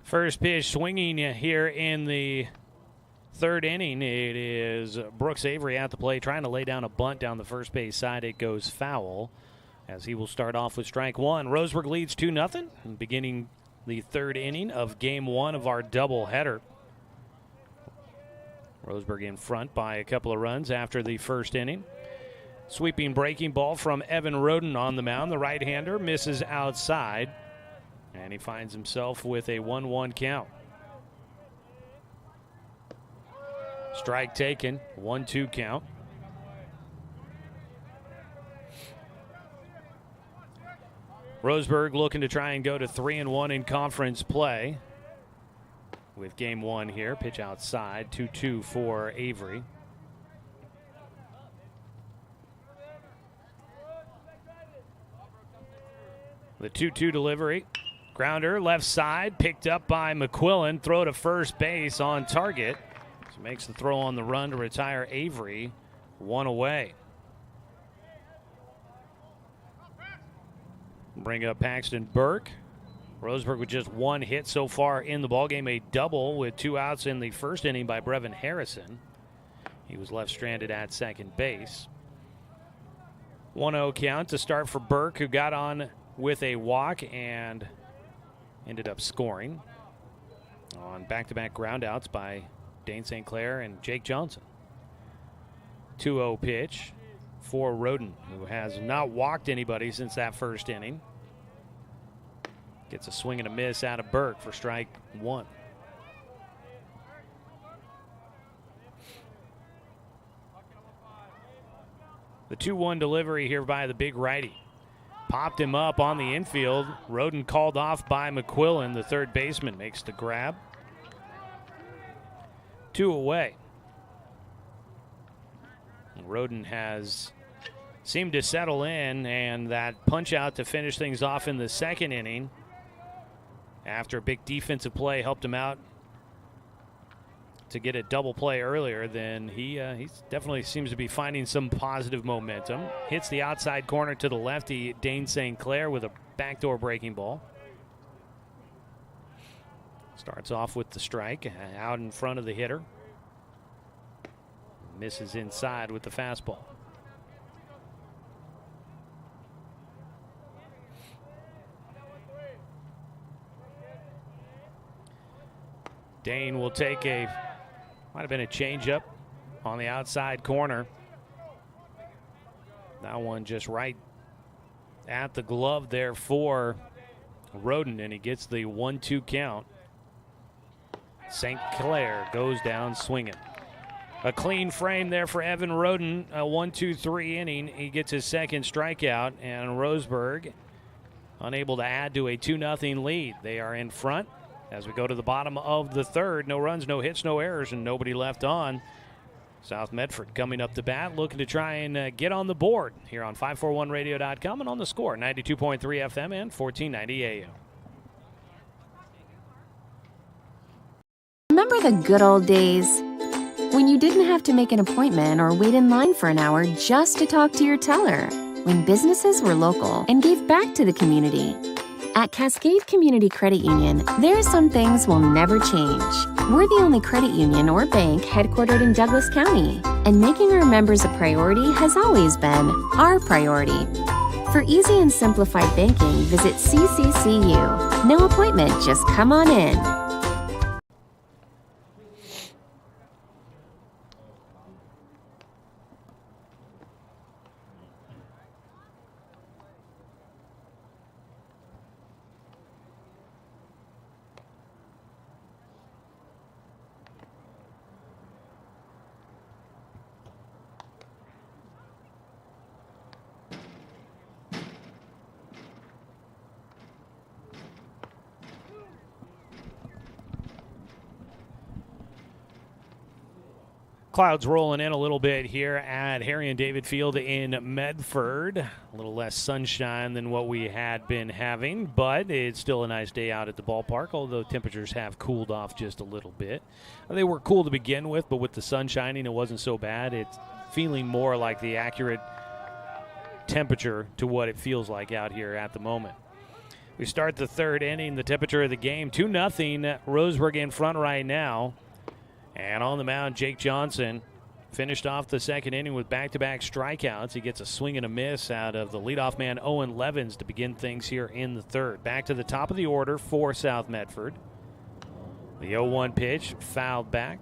First pitch swinging here in the third inning. It is Brooks Avery at the plate trying to lay down a bunt down the first base side. It goes foul as he will start off with strike 1. Roseburg leads 2-0, beginning the third inning of game 1 of our doubleheader. Roseburg in front by a couple of runs after the first inning. Sweeping breaking ball from Evan Roden on the mound. The right-hander misses outside, and he finds himself with a 1-1 count. Strike taken, 1-2 count. Roseburg looking to try and go to 3-1 in conference play with game one here. Pitch outside, 2-2 for Avery. The 2-2 delivery. Grounder left side, picked up by McQuillan. Throw to first base on target. So makes the throw on the run to retire Avery. One away. Bring up Paxton Burke. Roseburg with just one hit so far in the ballgame, a double with 2 outs in the first inning by Brevin Harrison. He was left stranded at second base. 1-0 count to start for Burke, who got on with a walk and ended up scoring on back-to-back groundouts by Dane St. Clair and Jake Johnson. 2-0 pitch for Roden, who has not walked anybody since that first inning. Gets a swing and a miss out of Burke for strike one. The 2-1 delivery here by the big righty. Popped him up on the infield. Roden called off by McQuillan. The third baseman makes the grab. 2 away. Roden has seemed to settle in, and that punch out to finish things off in the second inning after a big defensive play helped him out to get a double play earlier. Then he definitely seems to be finding some positive momentum. Hits the outside corner to the lefty Dane St. Clair with a backdoor breaking ball. Starts off with the strike out in front of the hitter. Misses inside with the fastball. Dane will take might have been a changeup on the outside corner. That one just right at the glove there for Roden, and he gets the 1-2 count. St. Clair goes down swinging. A clean frame there for Evan Roden. A 1-2-3 inning. He gets his second strikeout, and Roseburg unable to add to a 2-0 lead. They are in front as we go to the bottom of the third. No runs, no hits, no errors, and nobody left on. South Medford coming up to bat, looking to try and get on the board here on 541radio.com and on the score, 92.3 FM and 1490 AM. Remember the good old days when you didn't have to make an appointment or wait in line for an hour just to talk to your teller, when businesses were local and gave back to the community. At Cascade Community Credit Union, there are some things will never change. We're the only credit union or bank headquartered in Douglas County, and making our members a priority has always been our priority. For easy and simplified banking, visit CCCU. No appointment, just come on in. Clouds rolling in a little bit here at Harry and David Field in Medford. A little less sunshine than what we had been having, but it's still a nice day out at the ballpark, although temperatures have cooled off just a little bit. They were cool to begin with, but with the sun shining, it wasn't so bad. It's feeling more like the accurate temperature to what it feels like out here at the moment. We start the third inning, the temperature of the game, 2-0, Roseburg in front right now. And on the mound, Jake Johnson finished off the second inning with back-to-back strikeouts. He gets a swing and a miss out of the leadoff man, Owen Levens, to begin things here in the third. Back to the top of the order for South Medford. The 0-1 pitch fouled back.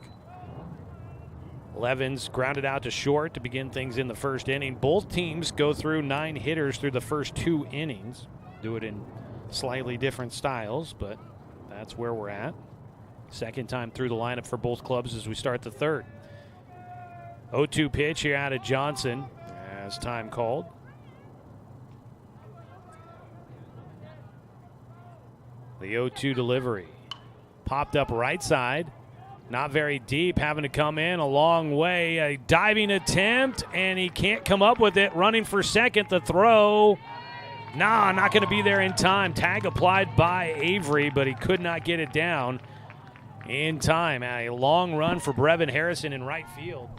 Levens grounded out to short to begin things in the first inning. Both teams go through 9 hitters through the first 2 innings. Do it in slightly different styles, but that's where we're at. Second time through the lineup for both clubs as we start the third. 0-2 pitch here out of Johnson as time called. The 0-2 delivery. Popped up right side. Not very deep, having to come in a long way. A diving attempt, and he can't come up with it. Running for second, the throw. Not going to be there in time. Tag applied by Avery, but he could not get it down in time. A long run for Brevin Harrison in right field.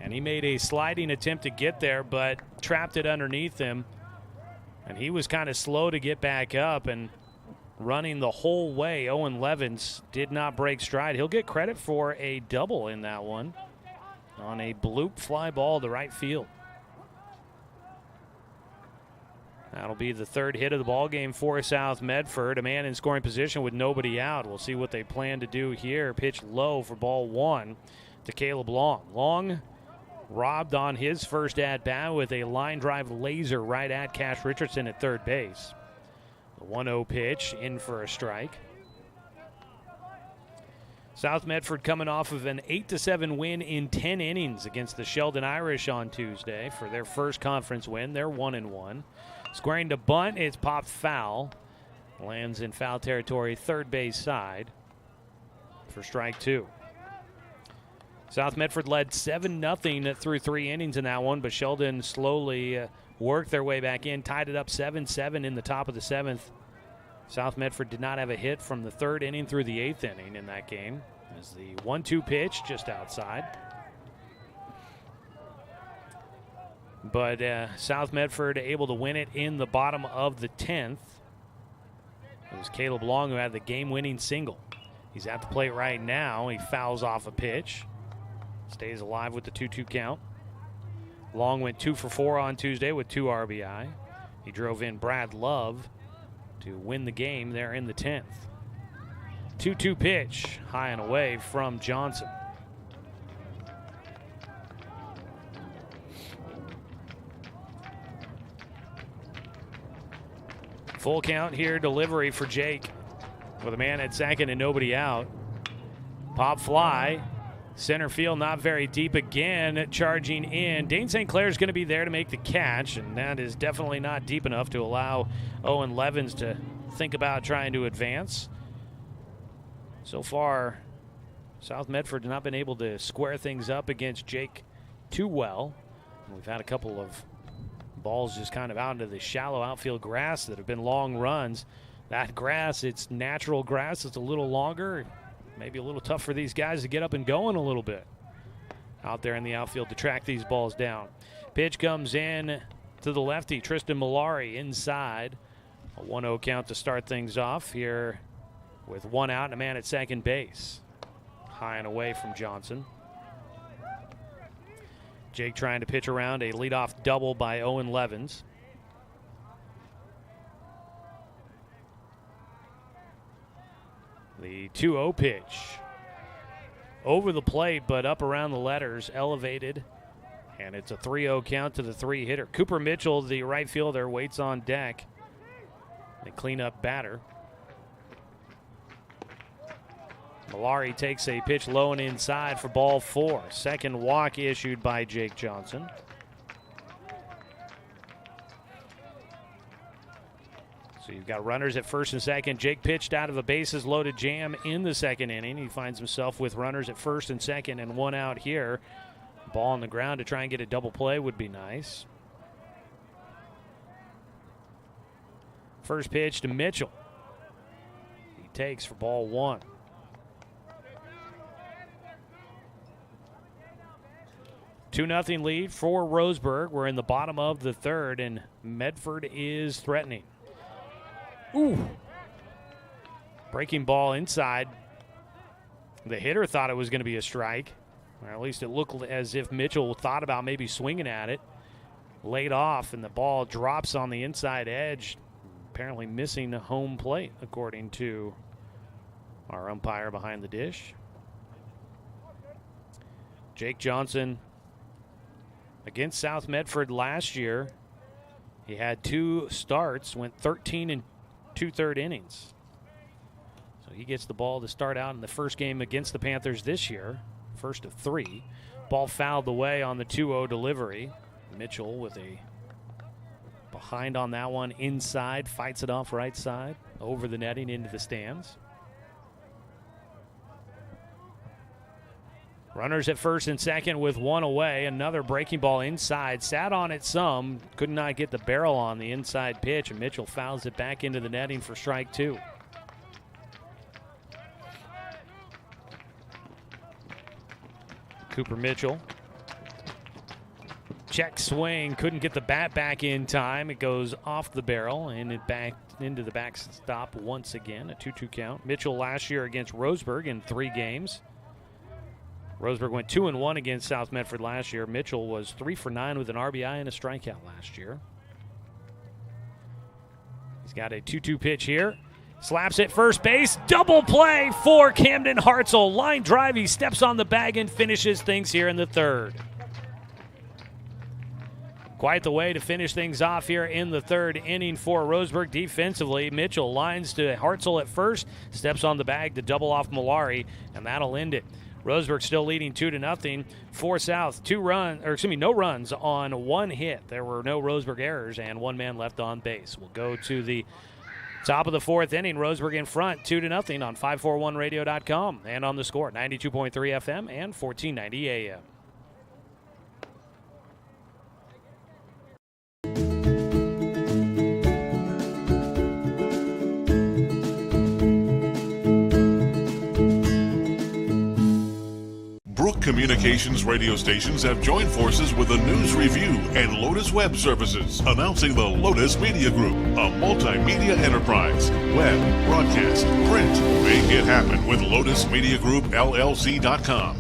And he made a sliding attempt to get there, but trapped it underneath him. And he was kind of slow to get back up and running the whole way. Owen Levens did not break stride. He'll get credit for a double in that one on a bloop fly ball to right field. That'll be the third hit of the ball game for South Medford. A man in scoring position with nobody out. We'll see what they plan to do here. Pitch low for ball one to Caleb Long. Long robbed on his first at-bat with a line drive laser right at Cash Richardson at third base. The 1-0 pitch in for a strike. South Medford coming off of an 8-7 win in 10 innings against the Sheldon Irish on Tuesday for their first conference win. They're 1-1. Squaring to bunt, it's popped foul. Lands in foul territory, third base side for strike two. South Medford led 7-0 through 3 innings in that one, but Sheldon slowly worked their way back in, tied it up 7-7 in the top of the 7th. South Medford did not have a hit from the 3rd inning through the 8th inning in that game. As the 1-2 pitch just outside. But South Medford able to win it in the bottom of the 10th. It was Caleb Long who had the game-winning single. He's at the plate right now. He fouls off a pitch. Stays alive with the 2-2 count. Long went 2 for 4 on Tuesday with 2 RBI. He drove in Brad Love to win the game there in the 10th. 2-2 pitch, high and away from Johnson. Full count here, delivery for Jake with a man at second and nobody out. Pop fly. Center field not very deep again, charging in. Dane St. Clair is going to be there to make the catch, and that is definitely not deep enough to allow Owen Levens to think about trying to advance. So far, South Medford has not been able to square things up against Jake too well. We've had a couple of balls just kind of out into the shallow outfield grass that have been long runs. That grass, it's natural grass, it's a little longer. Maybe a little tough for these guys to get up and going a little bit out there in the outfield to track these balls down. Pitch comes in to the lefty, Tristan Malari inside. A 1-0 count to start things off here with 1 out and a man at second base. High and away from Johnson. Jake trying to pitch around a leadoff double by Owen Levens. The 2-0 pitch. Over the plate, but up around the letters, elevated. And it's a 3-0 count to the 3-hitter. Cooper Mitchell, the right fielder, waits on deck. The cleanup batter. Malari takes a pitch low and inside for ball 4. Second walk issued by Jake Johnson. So you've got runners at first and second. Jake pitched out of a bases loaded jam in the second inning. He finds himself with runners at first and second and 1 out here. Ball on the ground to try and get a double play would be nice. First pitch to Mitchell. He takes for ball 1. Two 2-0 lead for Roseburg. We're in the bottom of the 3rd, and Medford is threatening. Ooh. Breaking ball inside. The hitter thought it was going to be a strike. Or at least it looked as if Mitchell thought about maybe swinging at it. Laid off, and the ball drops on the inside edge. Apparently missing home plate, according to our umpire behind the dish. Jake Johnson against South Medford last year. He had 2 starts, went 13 and 2/3 innings. So he gets the ball to start out in the first game against the Panthers this year. First of 3. Ball fouled away on the 2-0 delivery. Mitchell with a Behind on that one, inside, fights it off right side, over the netting into the stands. Runners at first and second with one away. Another breaking ball inside. Sat on it some. Could not get the barrel on the inside pitch, and Mitchell fouls it back into the netting for strike two. Cooper Mitchell. Check swing. Couldn't get the bat back in time. It goes off the barrel and it back into the backstop once again. A 2-2 count. Mitchell last year against Roseburg in 3 games. Roseburg went 2-1 against South Medford last year. Mitchell was 3 for 9 with an RBI and a strikeout last year. He's got a 2-2 pitch here. Slaps it first base. Double play for Camden Hartzell. Line drive. He steps on the bag and finishes things here in the third. Quite the way to finish things off here in the third inning for Roseburg defensively. Mitchell lines to Hartzell at first. Steps on the bag to double off Malari, and that'll end it. Roseburg still leading 2-0 for South. No runs on 1 hit. There were no Roseburg errors and 1 man left on base. We'll go to the top of the 4th inning. Roseburg in front 2-0 on 541radio.com and on the Score 92.3 FM and 1490 AM. Brook Communications radio stations have joined forces with the News Review and Lotus Web Services, announcing the Lotus Media Group, a multimedia enterprise. Web, broadcast, print. Make it happen with LotusMediaGroupLLC.com.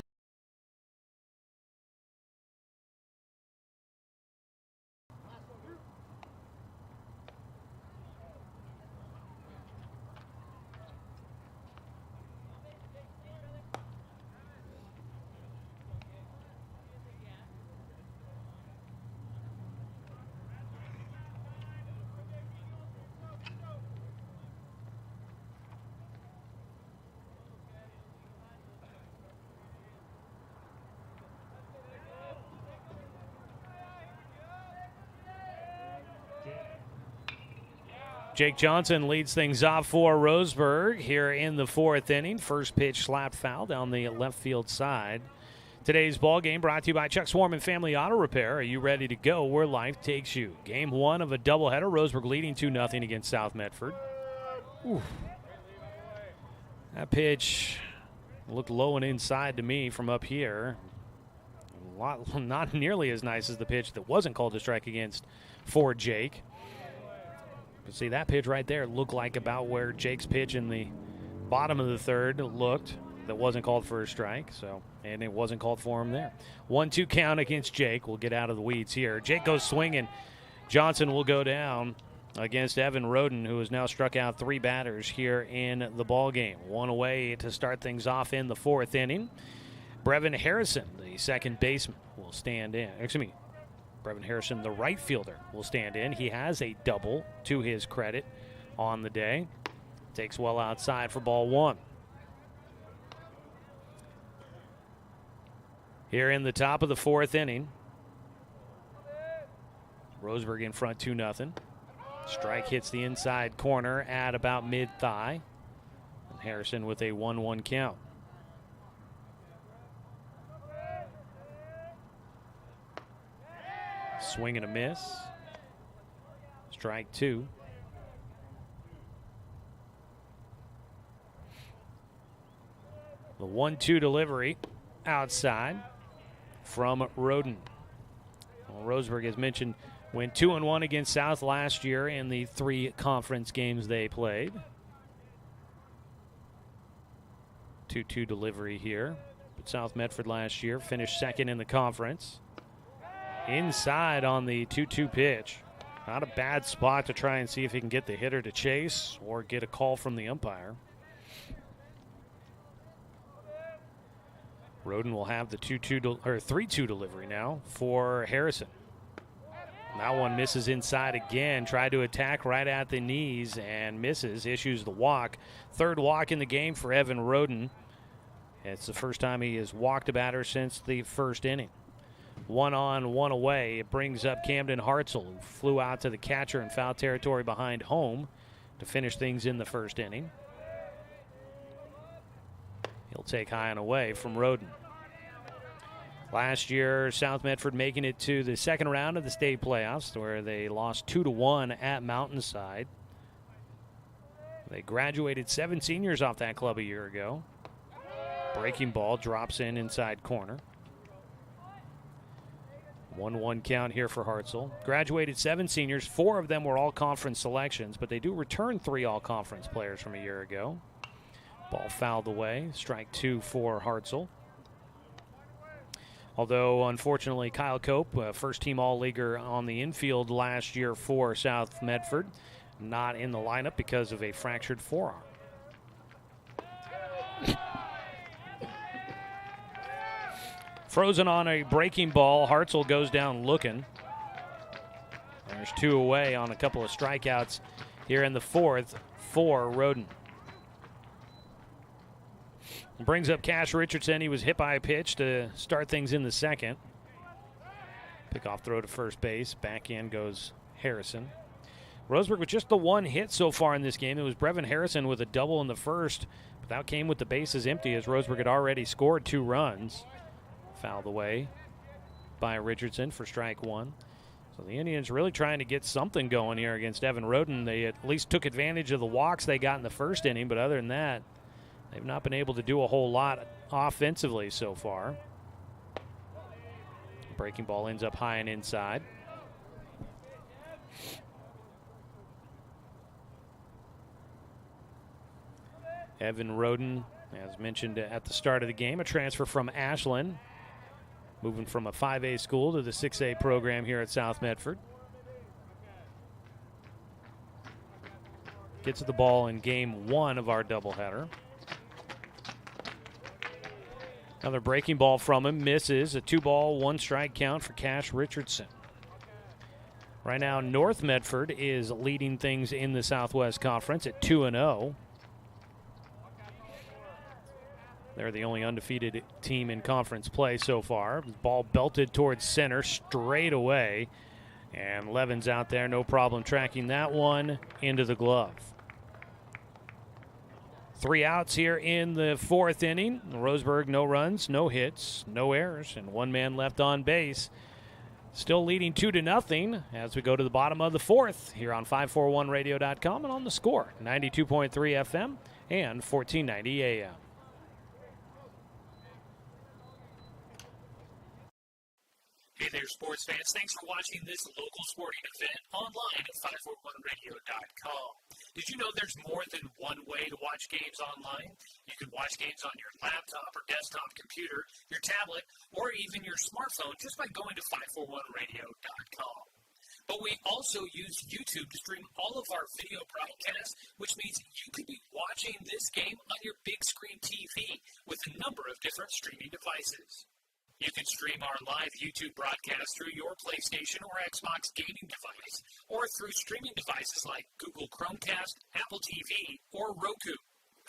Jake Johnson leads things off for Roseburg here in the 4th inning. First pitch slapped foul down the left field side. Today's ball game brought to you by Chuck Swarman Family Auto Repair. Are you ready to go where life takes you? Game 1 of a doubleheader. Roseburg leading 2-0 against South Medford. Ooh. That pitch looked low and inside to me from up here. Not nearly as nice as the pitch that wasn't called a strike against for Jake. But see, that pitch right there looked like about where Jake's pitch in the bottom of the third looked. That wasn't called for a strike, and it wasn't called for him there. 1-2 count against Jake. We'll get out of the weeds here. Jake goes swinging. Johnson will go down against Evan Roden, who has now struck out 3 batters here in the ball game. 1 away to start things off in the 4th inning. Brevin Harrison, the second baseman, will stand in. Brevin Harrison, the right fielder, will stand in. He has a double to his credit on the day. Takes well outside for ball 1. Here in the top of the 4th inning, Roseburg in front 2-0. Strike hits the inside corner at about mid-thigh. And Harrison with a 1-1 count. Swing and a miss. Strike 2. The 1-2 delivery outside from Roden. Well, Roseburg, as mentioned, went 2-1 against South last year in the 3 conference games they played. 2-2 delivery here. But South Medford last year finished second in the conference. Inside on the 2-2 pitch. Not a bad spot to try and see if he can get the hitter to chase or get a call from the umpire. Roden will have the 3-2 delivery now for Harrison. That one misses inside again. Tried to attack right at the knees and misses. Issues the walk. 3rd walk in the game for Evan Roden. It's the first time he has walked a batter since the 1st inning. 1 on, 1 away. It brings up Camden Hartzell, who flew out to the catcher in foul territory behind home to finish things in the first inning. He'll take high and away from Roden. Last year, South Medford making it to the second round of the state playoffs, where they lost 2-1 at Mountainside. They graduated 7 seniors off that club a year ago. Breaking ball drops in inside corner. 1-1 count here for Hartzell. Graduated 7 seniors. 4 of them were all-conference selections, but they do return 3 all-conference players from a year ago. Ball fouled away. Strike 2 for Hartzell. Although, unfortunately, Kyle Cope, first-team All-Leaguer on the infield last year for South Medford, not in the lineup because of a fractured forearm. Frozen on a breaking ball. Hartzell goes down looking. There's 2 away on a couple of strikeouts here in the fourth for Roden. Brings up Cash Richardson. He was hit by a pitch to start things in the second. Pickoff throw to first base. Back in goes Harrison. Roseburg with just the 1 hit so far in this game. It was Brevin Harrison with a double in the first, but that came with the bases empty as Roseburg had already scored 2 runs. Fouled away by Richardson for strike 1. So the Indians really trying to get something going here against Evan Roden. They at least took advantage of the walks they got in the first inning, but other than that, they've not been able to do a whole lot offensively so far. Breaking ball ends up high and inside. Evan Roden, as mentioned at the start of the game, a transfer from Ashland, moving from a 5A school to the 6A program here at South Medford. Gets the ball in game 1 of our doubleheader. Another breaking ball from him, misses. A 2-ball, 1-strike count for Cash Richardson. Right now, North Medford is leading things in the Southwest Conference at 2-0. They're the only undefeated team in conference play so far. Ball belted towards center straight away. And Levin's out there, no problem tracking that one into the glove. 3 outs here in the 4th inning. Roseburg, no runs, no hits, no errors, and 1 man left on base. Still leading 2-0 as we go to the bottom of the 4th here on 541radio.com and on the Score, 92.3 FM and 1490 AM. Hey there, sports fans. Thanks for watching this local sporting event online at 541radio.com. Did you know there's more than one way to watch games online? You can watch games on your laptop or desktop computer, your tablet, or even your smartphone just by going to 541radio.com. But we also use YouTube to stream all of our video broadcasts, which means you could be watching this game on your big screen TV with a number of different streaming devices. You can stream our live YouTube broadcast through your PlayStation or Xbox gaming device, or through streaming devices like Google Chromecast, Apple TV, or Roku.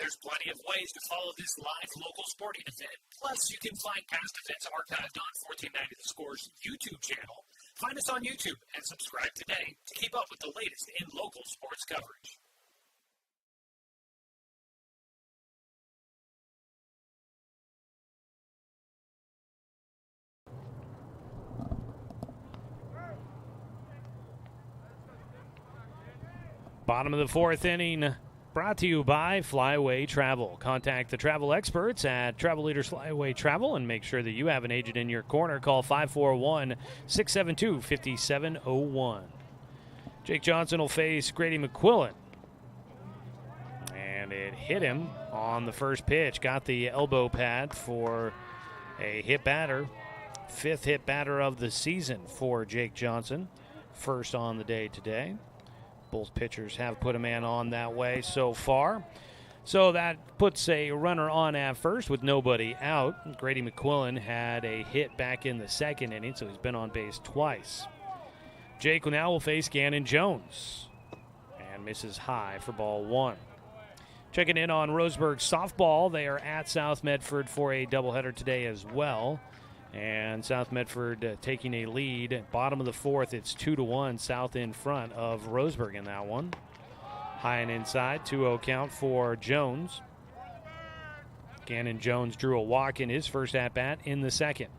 There's plenty of ways to follow this live local sporting event. Plus, you can find past events archived on 1490 The Score's YouTube channel. Find us on YouTube and subscribe today to keep up with the latest in local sports coverage. Bottom of the 4th inning, brought to you by Flyaway Travel. Contact the travel experts at Travel Leaders Flyaway Travel and make sure that you have an agent in your corner. Call 541-672-5701. Jake Johnson will face Grady McQuillan. And it hit him on the first pitch. Got the elbow pad for a hit batter. 5th hit batter of the season for Jake Johnson. First on the day today. Both pitchers have put a man on that way so far. So that puts a runner on at first with nobody out. Grady McQuillan had a hit back in the 2nd inning, so he's been on base twice. Jake now will face Gannon Jones and misses high for ball 1. Checking in on Roseburg softball. They are at South Medford for a doubleheader today as well. And South Medford taking a lead. Bottom of the fourth, it's 2-1. South in front of Roseburg in that one. High and inside, 2-0 count for Jones. Gannon Jones drew a walk in his first at-bat in the second.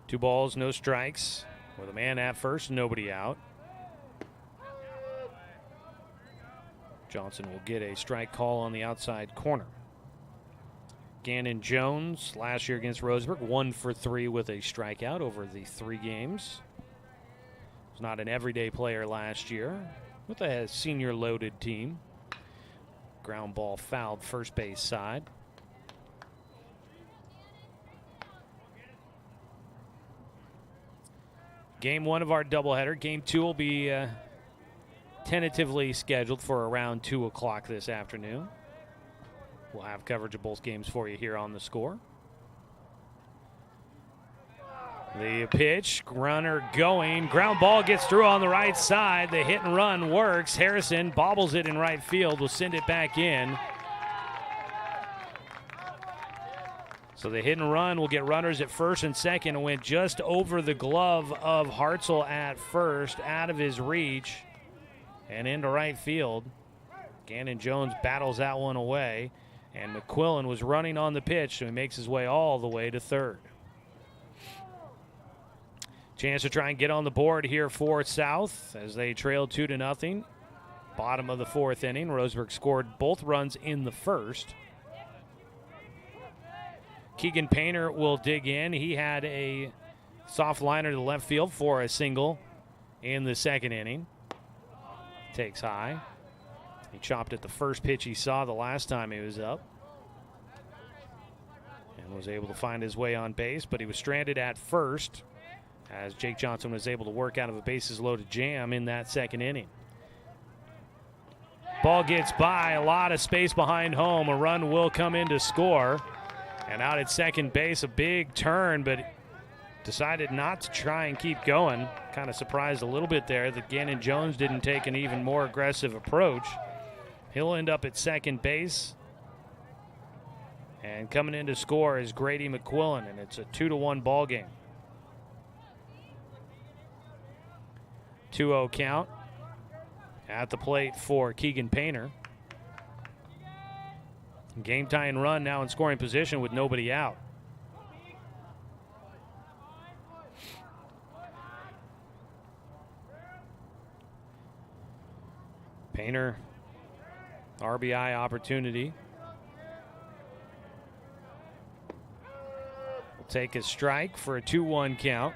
2 balls, no strikes. With a man at first, nobody out. Johnson will get a strike call on the outside corner. Gannon Jones, last year against Roseburg, 1 for 3 with a strikeout over the 3 games. Was not an everyday player last year with a senior loaded team. Ground ball fouled first base side. Game 1 of our doubleheader. Game 2 will be tentatively scheduled for around 2 o'clock this afternoon. We'll have coverage of both games for you here on The Score. The pitch, runner going, ground ball gets through on the right side. The hit and run works. Harrison bobbles it in right field. Will send it back in. So the hit and run will get runners at first and second. It went just over the glove of Hartzell at first, out of his reach, and into right field. Gannon Jones battles that one away, and McQuillan was running on the pitch, so he makes his way all the way to third. Chance to try and get on the board here for South as they trail 2-0. Bottom of the fourth inning. Roseburg scored both runs in the first. Keegan Painter will dig in. He had a soft liner to left field for a single in the second inning. Takes high. He chopped at the first pitch he saw the last time he was up. And was able to find his way on base, but he was stranded at first as Jake Johnson was able to work out of a bases-loaded jam in that second inning. Ball gets by, a lot of space behind home. A run will come in to score. And out at second base, a big turn, but decided not to try and keep going. Kind of surprised a little bit there that Gannon Jones didn't take an even more aggressive approach. He'll end up at second base. And coming in to score is Grady McQuillan, and it's a 2-1 ball game. 2-0 count at the plate for Keegan Painter. Game tying run now in scoring position with nobody out. Painter, RBI opportunity. Will take a strike for a 2-1 count.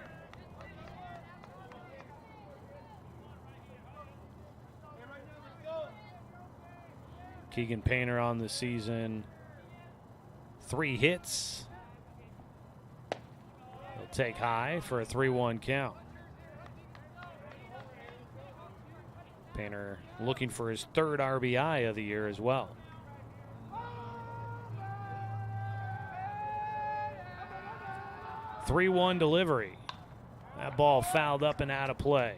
Keegan Painter on the season, 3 hits. He'll take high for a 3-1 count. Painter looking for his 3rd RBI of the year as well. (3-1) delivery. That ball fouled up and out of play.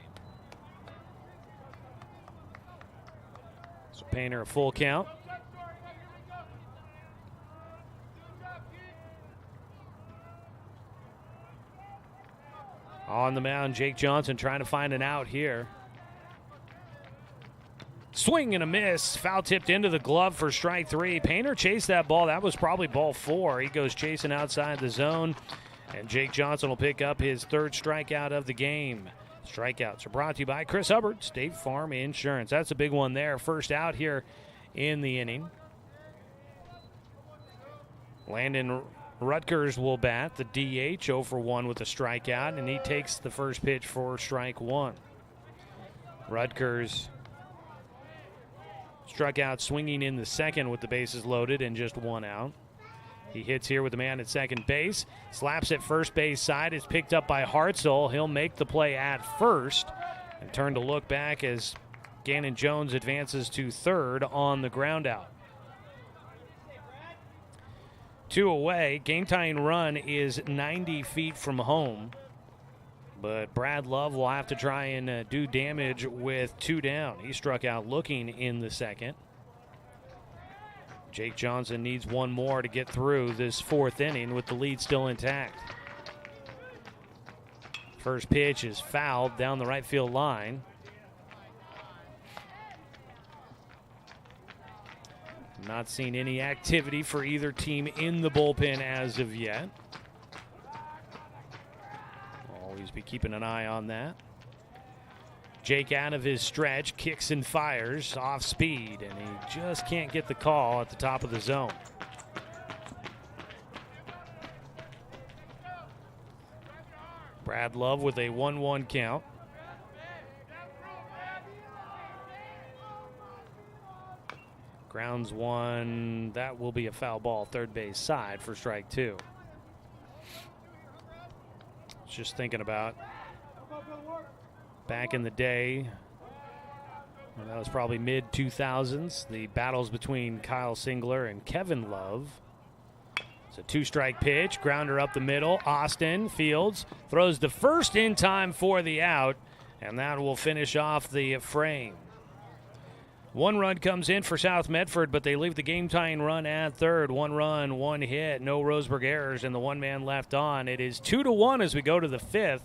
So Painter a full count. On the mound, Jake Johnson trying to find an out here. Swing and a miss. Foul tipped into the glove for strike 3. Painter chased that ball. That was probably ball 4. He goes chasing outside the zone. And Jake Johnson will pick up his 3rd strikeout of the game. Strikeouts are brought to you by Chris Hubbard, State Farm Insurance. That's a big one there. First out here in the inning. Landon Rutgers will bat, the DH, 0 for 1 with a strikeout, and he takes the first pitch for strike 1. Rutgers struck out swinging in the second with the bases loaded and just 1 out. He hits here with the man at second base. Slaps at first base side. It's picked up by Hartzell. He'll make the play at first and turn to look back as Gannon Jones advances to third on the ground out. 2 away. Game tying run is 90 feet from home. But Brad Love will have to try and do damage with 2 down. He struck out looking in the second. Jake Johnson needs one more to get through this fourth inning with the lead still intact. First pitch is fouled down the right field line. Not seen any activity for either team in the bullpen as of yet. Always be keeping an eye on that. Jake out of his stretch, kicks and fires off speed, and he just can't get the call at the top of the zone. Brad Love with a 1-1 count. Grounds one. That will be a foul ball, third base side for strike two. Just thinking about back in the day, that was probably mid-2000s, the battles between Kyle Singler and Kevin Love. It's a two-strike pitch, grounder up the middle. Austin Fields throws the first in time for the out, and that will finish off the frame. One run comes in for South Medford, but they leave the game-tying run at third. One run, one hit, no Roseburg errors, and the one man left on. It is 2-1 as we go to the fifth.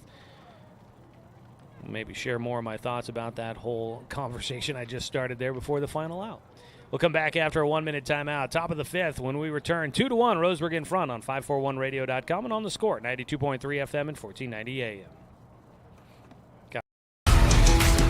Maybe share more of my thoughts about that whole conversation I just started there before the final out. We'll come back after a 1-minute timeout. Top of the fifth when we return. 2-1, Roseburg in front on 541radio.com and on the score, 92.3 FM and 1490 AM.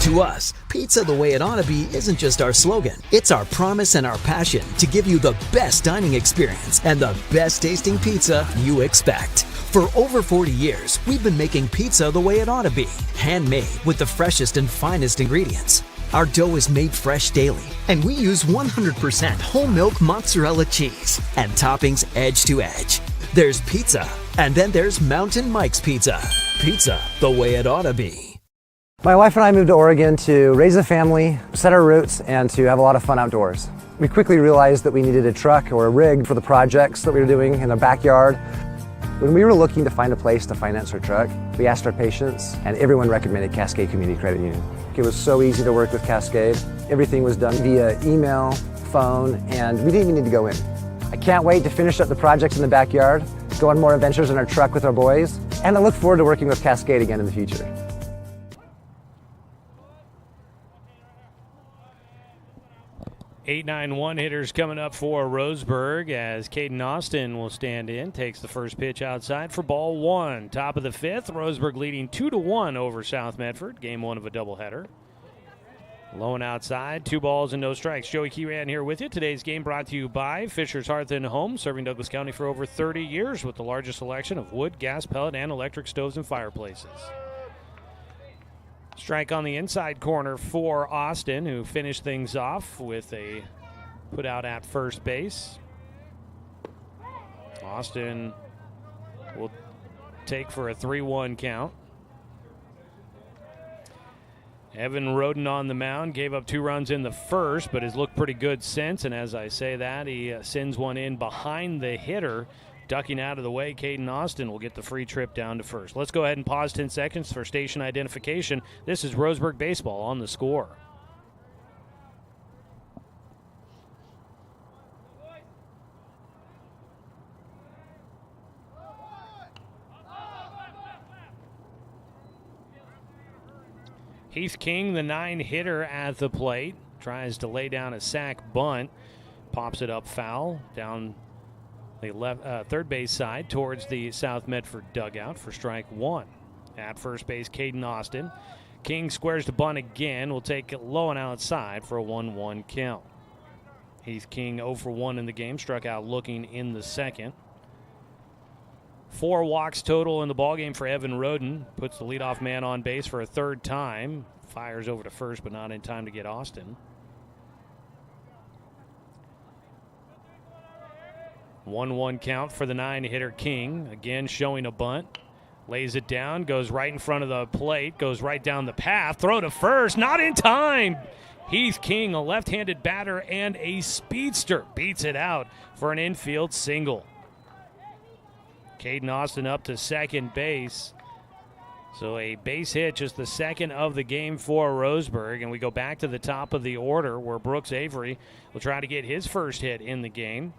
To us, pizza the way it ought to be isn't just our slogan. It's our promise and our passion to give you the best dining experience and the best tasting pizza you expect. For over 40 years, we've been making pizza the way it ought to be. Handmade with the freshest and finest ingredients. Our dough is made fresh daily, and we use 100% whole milk mozzarella cheese and toppings edge to edge. There's pizza, and then there's Mountain Mike's Pizza. Pizza the way it ought to be. My wife and I moved to Oregon to raise a family, set our roots, and to have a lot of fun outdoors. We quickly realized that we needed a truck or a rig for the projects that we were doing in our backyard. When we were looking to find a place to finance our truck, we asked our patients, and everyone recommended Cascade Community Credit Union. It was so easy to work with Cascade. Everything was done via email, phone, and we didn't even need to go in. I can't wait to finish up the projects in the backyard, go on more adventures in our truck with our boys, and I look forward to working with Cascade again in the future. 8-9-1 hitters coming up for Roseburg as Caden Austin will stand in, takes the first pitch outside for ball one. Top of the fifth, Roseburg leading 2-1 over South Medford, game one of a doubleheader. Low and outside, 2 balls and no strikes. Joey Keyran here with you. Today's game brought to you by Fisher's Hearth and Home, serving Douglas County for over 30 years with the largest selection of wood, gas, pellet, and electric stoves and fireplaces. Strike on the inside corner for Austin, who finished things off with a put out at first base. Austin will take for a 3-1 count. Evan Roden on the mound, gave up 2 runs in the first, but has looked pretty good since. And as I say that, he sends one in behind the hitter. Ducking out of the way, Caden Austin will get the free trip down to first. Let's go ahead and pause 10 seconds for station identification. This is Roseburg Baseball on the score. Heath King, the 9-hitter at the plate, tries to lay down a sac bunt, pops it up foul down the third base side towards the South Medford dugout for strike one. At first base, Caden Austin. King squares the bunt again. Will take it low and outside for a 1-1 count. Heath King 0 for 1 in the game, struck out looking in the second. 4 walks total in the ballgame for Evan Roden. Puts the leadoff man on base for a third time. Fires over to first, but not in time to get Austin. 1-1 count for the 9-hitter King. Again showing a bunt. Lays it down, goes right in front of the plate, goes right down the path. Throw to first, not in time. Heath King, a left-handed batter and a speedster, beats it out for an infield single. Caden Austin up to second base. So a base hit, just the second of the game for Roseburg, and we go back to the top of the order where Brooks Avery will try to get his first hit in the game.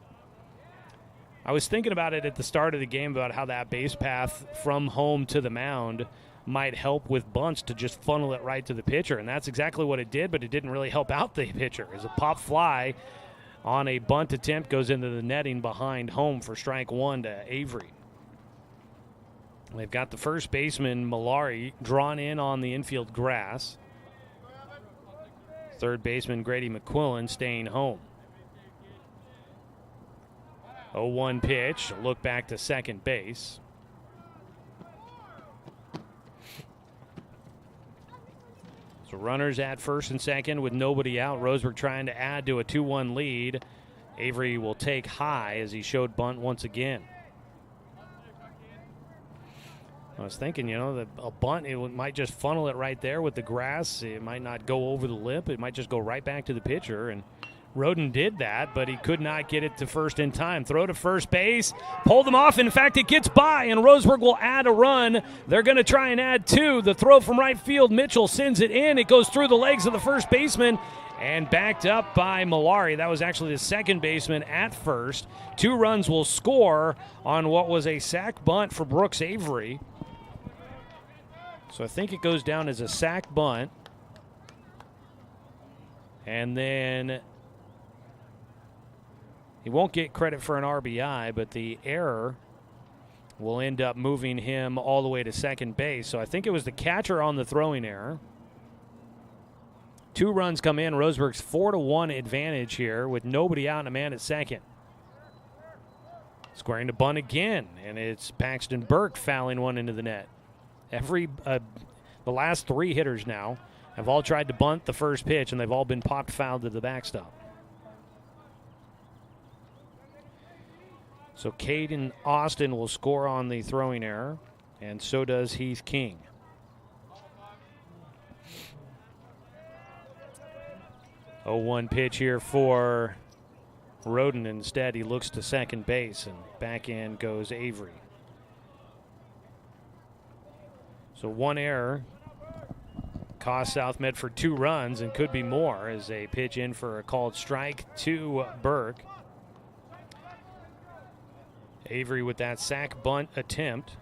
I was thinking about it at the start of the game about how that base path from home to the mound might help with bunts to just funnel it right to the pitcher, and that's exactly what it did, but it didn't really help out the pitcher. As a pop fly on a bunt attempt goes into the netting behind home for strike one to Avery. They've got the first baseman, Malari, drawn in on the infield grass. Third baseman, Grady McQuillan, staying home. 0-1 pitch, a look back to second base. So runners at first and second with nobody out. Roseburg trying to add to a 2-1 lead. Avery will take high as he showed bunt once again. I was thinking, that a bunt, it might just funnel it right there with the grass. It might not go over the lip. It might just go right back to the pitcher. And Roden did that, but he could not get it to first in time. Throw to first base, pull them off. In fact, it gets by, and Roseburg will add a run. They're going to try and add two. The throw from right field, Mitchell sends it in. It goes through the legs of the first baseman and backed up by Malari. That was actually the second baseman at first. 2 runs will score on what was a sac bunt for Brooks Avery. So I think it goes down as a sac bunt. And then he won't get credit for an RBI, but the error will end up moving him all the way to second base. So I think it was the catcher on the throwing error. 2 runs come in. Roseburg's 4-1 advantage here with nobody out and a man at second. Squaring to bunt again, and it's Paxton Burke fouling one into the net. The last 3 hitters now have all tried to bunt the first pitch, and they've all been popped foul to the backstop. So Caden Austin will score on the throwing error, and so does Heath King. Oh, 1 pitch here for Roden. Instead, he looks to second base, and back in goes Avery. So 1 error cost South Medford 2 runs and could be more as a pitch in for a called strike to Burke. Avery with that sac bunt attempt.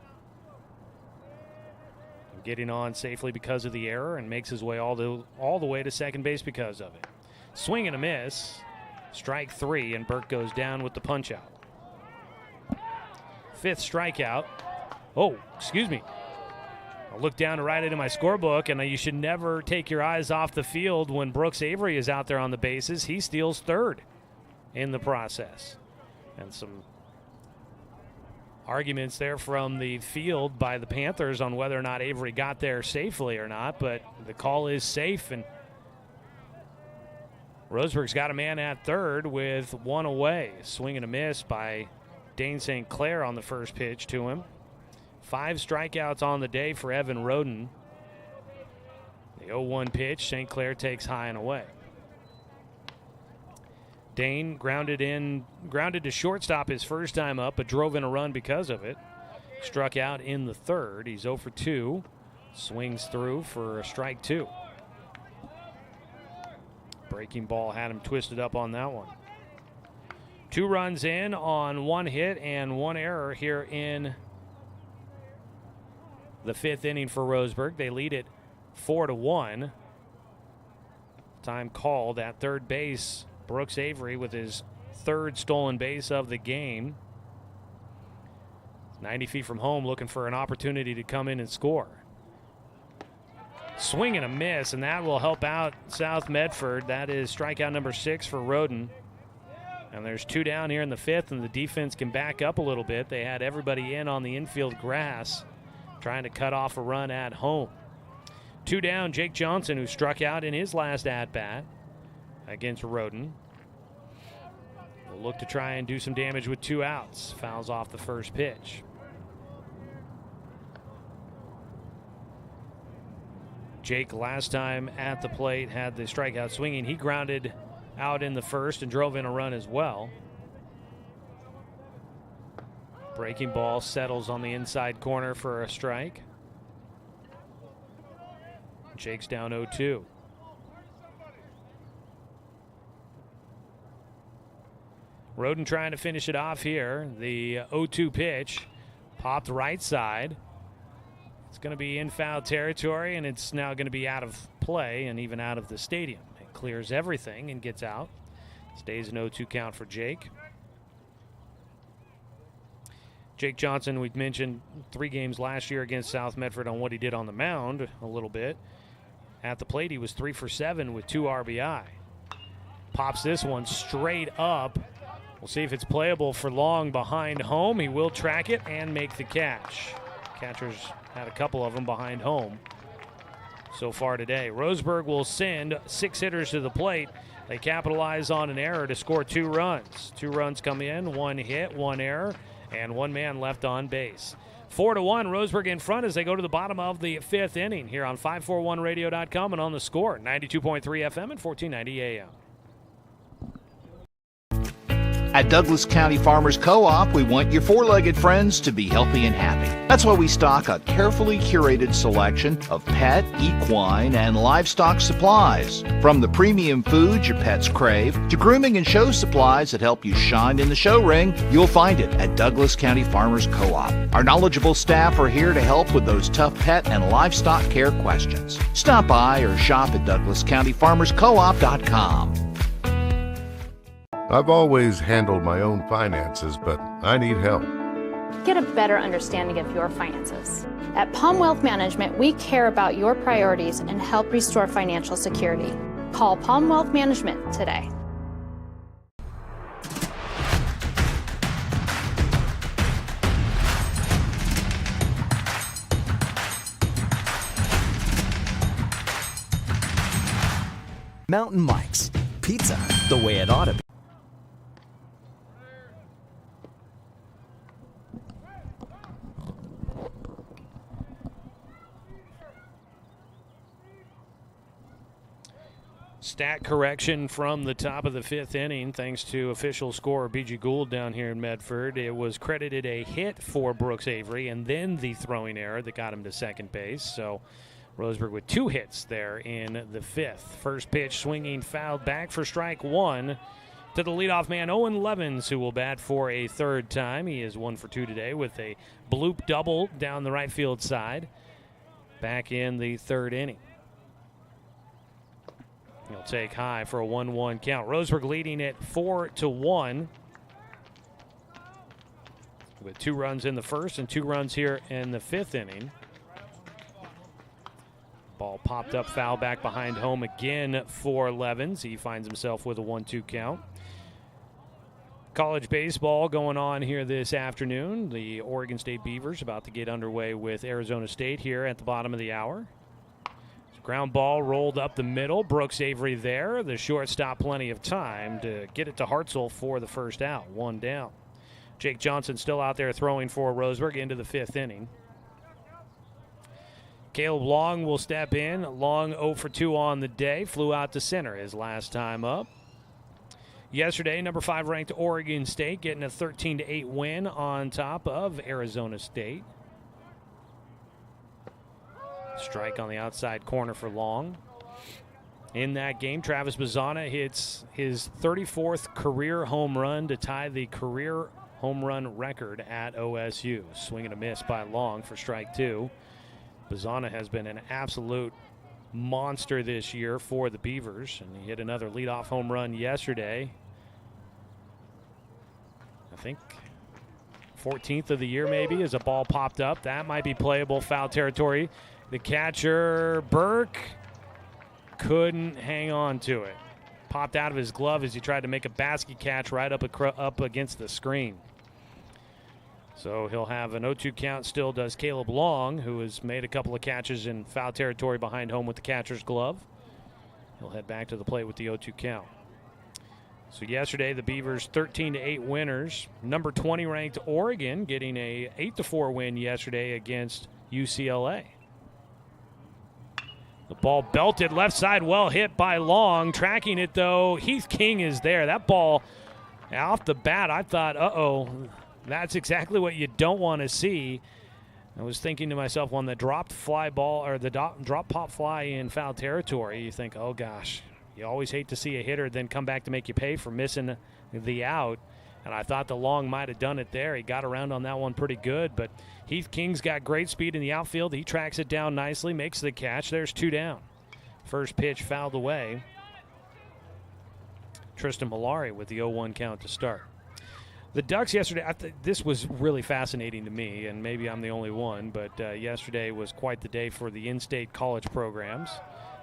Getting on safely because of the error and makes his way all the way to second base because of it. Swing and a miss. Strike 3, and Burke goes down with the punch out. 5th strikeout. Oh, excuse me. I look down to right into my scorebook, and you should never take your eyes off the field when Brooks Avery is out there on the bases. He steals 3rd in the process. And some arguments there from the field by the Panthers on whether or not Avery got there safely or not, but the call is safe, and Roseburg's got a man at 3rd with 1 away. Swing and a miss by Dane St. Clair on the first pitch to him. 5 strikeouts on the day for Evan Roden. The 0-1 pitch, St. Clair takes high and away. Dane grounded to shortstop his first time up, but drove in a run because of it. Struck out in the 3rd. He's 0 for 2. Swings through for a strike 2. Breaking ball had him twisted up on that one. 2 runs in on 1 hit and 1 error here in the 5th inning for Roseburg. They lead it 4-1. Time called at third base. Brooks Avery with his 3rd stolen base of the game. 90 feet from home, looking for an opportunity to come in and score. Swing and a miss, and that will help out South Medford. That is strikeout number 6 for Roden. And there's 2 down here in the 5th, and the defense can back up a little bit. They had everybody in on the infield grass, trying to cut off a run at home. 2 down, Jake Johnson, who struck out in his last at-bat against Roden. Will look to try and do some damage with 2 outs. Fouls off the first pitch. Jake last time at the plate had the strikeout swinging. He grounded out in the 1st and drove in a run as well. Breaking ball settles on the inside corner for a strike. Jake's down 0-2. Roden trying to finish it off here. The 0-2 pitch popped right side. It's going to be in foul territory, and it's now going to be out of play and even out of the stadium. It clears everything and gets out. Stays an 0-2 count for Jake. Jake Johnson, we've mentioned 3 games last year against South Medford on what he did on the mound a little bit. At the plate, he was 3 for 7 with 2 RBI. Pops this one straight up. We'll see if it's playable for Long behind home. He will track it and make the catch. Catcher's had a couple of them behind home so far today. Roseburg will send 6 hitters to the plate. They capitalize on an error to score 2 runs. 2 runs come in, 1 hit, 1 error, and 1 man left on base. 4-1, Roseburg in front as they go to the bottom of the 5th inning here on 541radio.com and on the Score, 92.3 FM and 1490 AM. At Douglas County Farmers Co-op, we want your four-legged friends to be healthy and happy. That's why we stock a carefully curated selection of pet, equine, and livestock supplies. From the premium foods your pets crave to grooming and show supplies that help you shine in the show ring, you'll find it at Douglas County Farmers Co-op. Our knowledgeable staff are here to help with those tough pet and livestock care questions. Stop by or shop at DouglasCountyFarmersCoop.com. I've always handled my own finances, but I need help. Get a better understanding of your finances. At Palm Wealth Management, we care about your priorities and help restore financial security. Call Palm Wealth Management today. Mountain Mike's, pizza the way it ought to be. Stat correction from the top of the 5th inning, thanks to official scorer B.G. Gould down here in Medford. It was credited a hit for Brooks Avery and then the throwing error that got him to second base. So Roseburg with 2 hits there in the 5th. First pitch swinging fouled back for strike 1 to the leadoff man, Owen Levens, who will bat for a 3rd time. He is 1 for 2 today with a bloop double down the right field side back in the 3rd inning. He'll take high for a 1-1 count. Roseburg leading it 4-1 with 2 runs in the 1st and 2 runs here in the 5th inning. Ball popped up foul back behind home again for Levens. He finds himself with a 1-2 count. College baseball going on here this afternoon. The Oregon State Beavers about to get underway with Arizona State here at the bottom of the hour. Ground ball rolled up the middle. Brooks Avery there. The shortstop plenty of time to get it to Hartzell for the first out. 1 down. Jake Johnson still out there throwing for Roseburg into the 5th inning. Caleb Long will step in. Long 0 for 2 on the day. Flew out to center his last time up. Yesterday, number 5 ranked Oregon State getting a 13-8 win on top of Arizona State. Strike on the outside corner for Long. In that game, Travis Bazzana hits his 34th career home run to tie the career home run record at OSU. Swing and a miss by Long for strike 2. Bazzana has been an absolute monster this year for the Beavers, and he hit another leadoff home run yesterday. I think 14th of the year maybe as a ball popped up. That might be playable, foul territory. The catcher, Burke, couldn't hang on to it. Popped out of his glove as he tried to make a basket catch right up against the screen. So he'll have an 0-2 count. Still does Caleb Long, who has made a couple of catches in foul territory behind home with the catcher's glove. He'll head back to the plate with the 0-2 count. So yesterday, the Beavers 13-8 winners. Number 20 ranked Oregon getting a 8-4 win yesterday against UCLA. The ball belted left side, well hit by Long. Tracking it, though, Heath King is there. That ball off the bat, I thought, uh-oh, that's exactly what you don't want to see. I was thinking to myself, on the dropped fly ball or the drop pop fly in foul territory, you think, oh gosh, you always hate to see a hitter then come back to make you pay for missing the out. And I thought the long might have done it there. He got around on that one pretty good, but Heath King's got great speed in the outfield. He tracks it down nicely, makes the catch. There's 2 down. First pitch fouled away. Tristan Malari with the 0-1 count to start. The Ducks yesterday, this was really fascinating to me, and maybe I'm the only one, but yesterday was quite the day for the in-state college programs.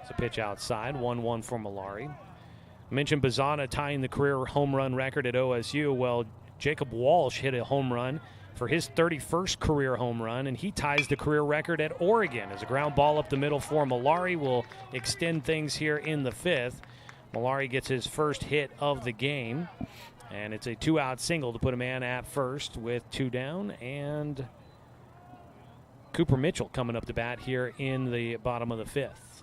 It's a pitch outside, 1-1 for Malari. I mentioned Bazana tying the career home run record at OSU. Well, Jacob Walsh hit a home run for his 31st career home run, and he ties the career record at Oregon as a ground ball up the middle for Malari will extend things here in the 5th. Malari gets his first hit of the game, and it's a 2-out single to put a man at first with 2 down, and Cooper Mitchell coming up to bat here in the bottom of the 5th.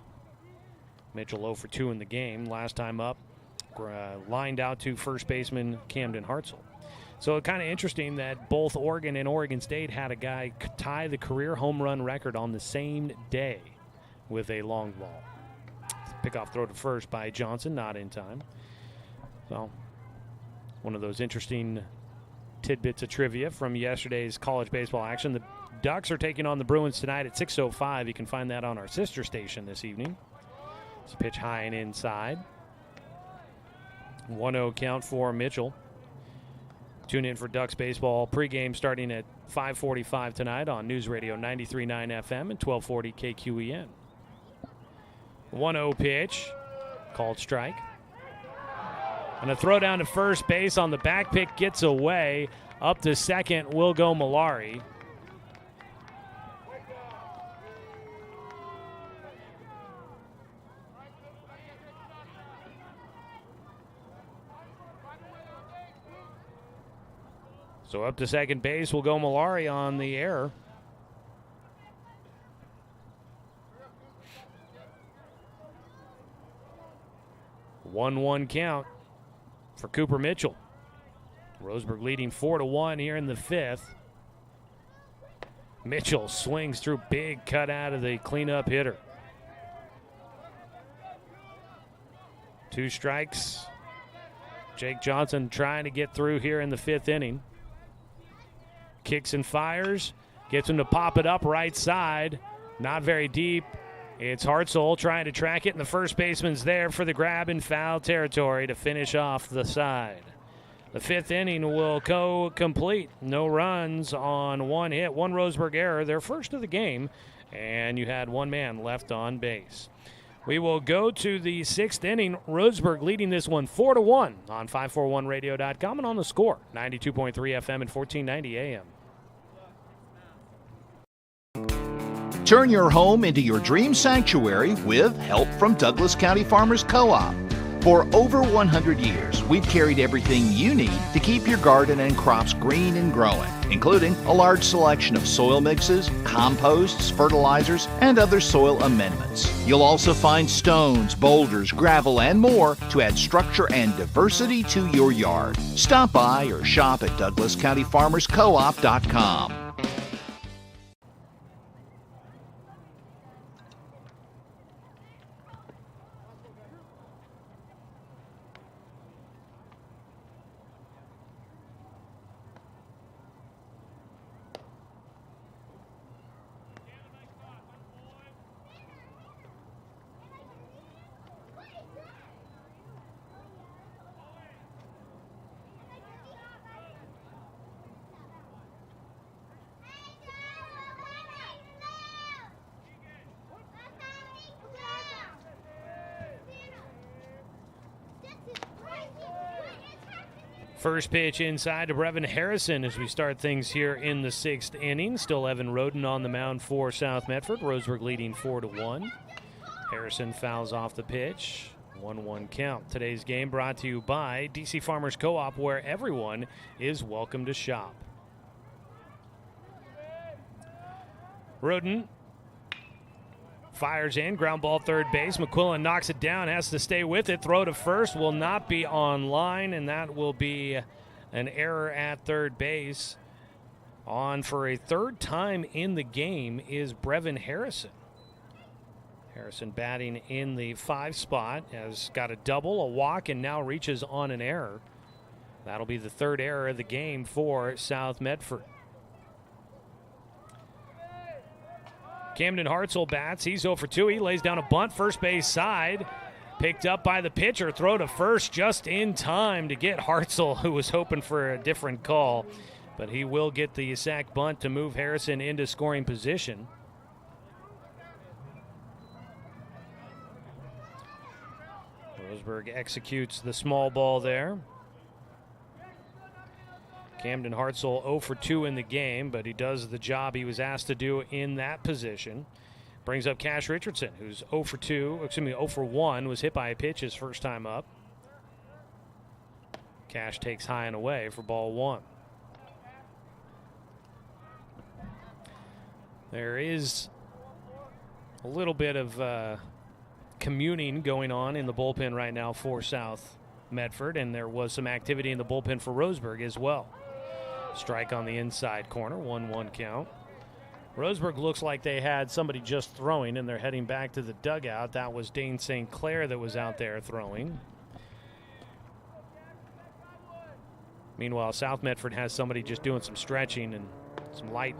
Mitchell 0 for 2 in the game. Last time up, lined out to first baseman Camden Hartzell. So kind of interesting that both Oregon and Oregon State had a guy tie the career home run record on the same day with a long ball. Pickoff throw to first by Johnson, not in time. So one of those interesting tidbits of trivia from yesterday's college baseball action. The Ducks are taking on the Bruins tonight at 6:05. You can find that on our sister station this evening. It's a pitch high and inside. 1-0 count for Mitchell. Tune in for Ducks baseball pregame starting at 5:45 tonight on News Radio 93.9 FM and 1240 KQEN. 1-0 pitch, called strike. And a throw down to first base on the back pick gets away. Up to second will go Malari. So up to second base will go Malari on the error. One count for Cooper Mitchell. Roseburg leading 4-1 here in the 5th. Mitchell swings through, big cut out of the cleanup hitter. 2 strikes. Jake Johnson trying to get through here in the 5th inning. Kicks and fires, gets him to pop it up right side. Not very deep. It's Hartzell trying to track it, and the first baseman's there for the grab in foul territory to finish off the side. The 5th inning will go complete. No runs on 1 hit, 1 Roseburg error, their first of the game, and you had 1 man left on base. We will go to the 6th inning. Roseburg leading this one 4-1 on 541radio.com and on the score, 92.3 FM and 1490 AM. Turn your home into your dream sanctuary with help from Douglas County Farmers Co-op. For over 100 years, we've carried everything you need to keep your garden and crops green and growing, including a large selection of soil mixes, composts, fertilizers, and other soil amendments. You'll also find stones, boulders, gravel, and more to add structure and diversity to your yard. Stop by or shop at DouglasCountyFarmersCoop.com. First pitch inside to Brevin Harrison as we start things here in the 6th inning. Still Evan Roden on the mound for South Medford. Roseburg leading 4-1. Harrison fouls off the pitch. 1-1 count. Today's game brought to you by DC Farmers Co-op, where everyone is welcome to shop. Roden fires in, ground ball third base. McQuillan knocks it down, has to stay with it. Throw to first will not be on line, and that will be an error at third base. On for a third time in the game is Brevin Harrison. Harrison batting in the 5 spot, has got a double, a walk, and now reaches on an error. That'll be the third error of the game for South Medford. Camden Hartzell bats. He's 0 for 2. He lays down a bunt first base side. Picked up by the pitcher. Throw to first just in time to get Hartzell, who was hoping for a different call. But he will get the sac bunt to move Harrison into scoring position. Roseburg executes the small ball there. Camden Hartzell 0 for 2 in the game, but he does the job he was asked to do in that position. Brings up Cash Richardson, who's 0 for 1, was hit by a pitch his first time up. Cash takes high and away for ball 1. There is a little bit of communing going on in the bullpen right now for South Medford, and there was some activity in the bullpen for Roseburg as well. Strike on the inside corner, 1-1 count. Roseburg looks like they had somebody just throwing, and they're heading back to the dugout. That was Dane St. Clair that was out there throwing. Meanwhile, South Medford has somebody just doing some stretching and some light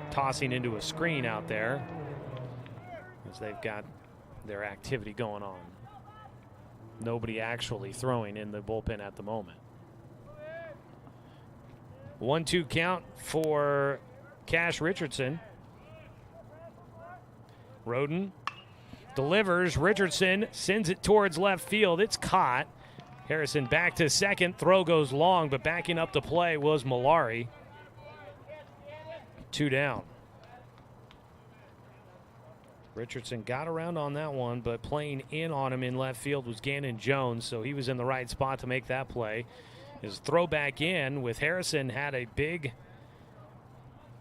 tossing into a screen out there as they've got their activity going on. Nobody actually throwing in the bullpen at the moment. 1-2 count for Cash Richardson. Roden delivers. Richardson sends it towards left field. It's caught. Harrison back to second. Throw goes long, but backing up the play was Malari. 2 down. Richardson got around on that one, but playing in on him in left field was Gannon Jones, so he was in the right spot to make that play. His throw back in with Harrison had a big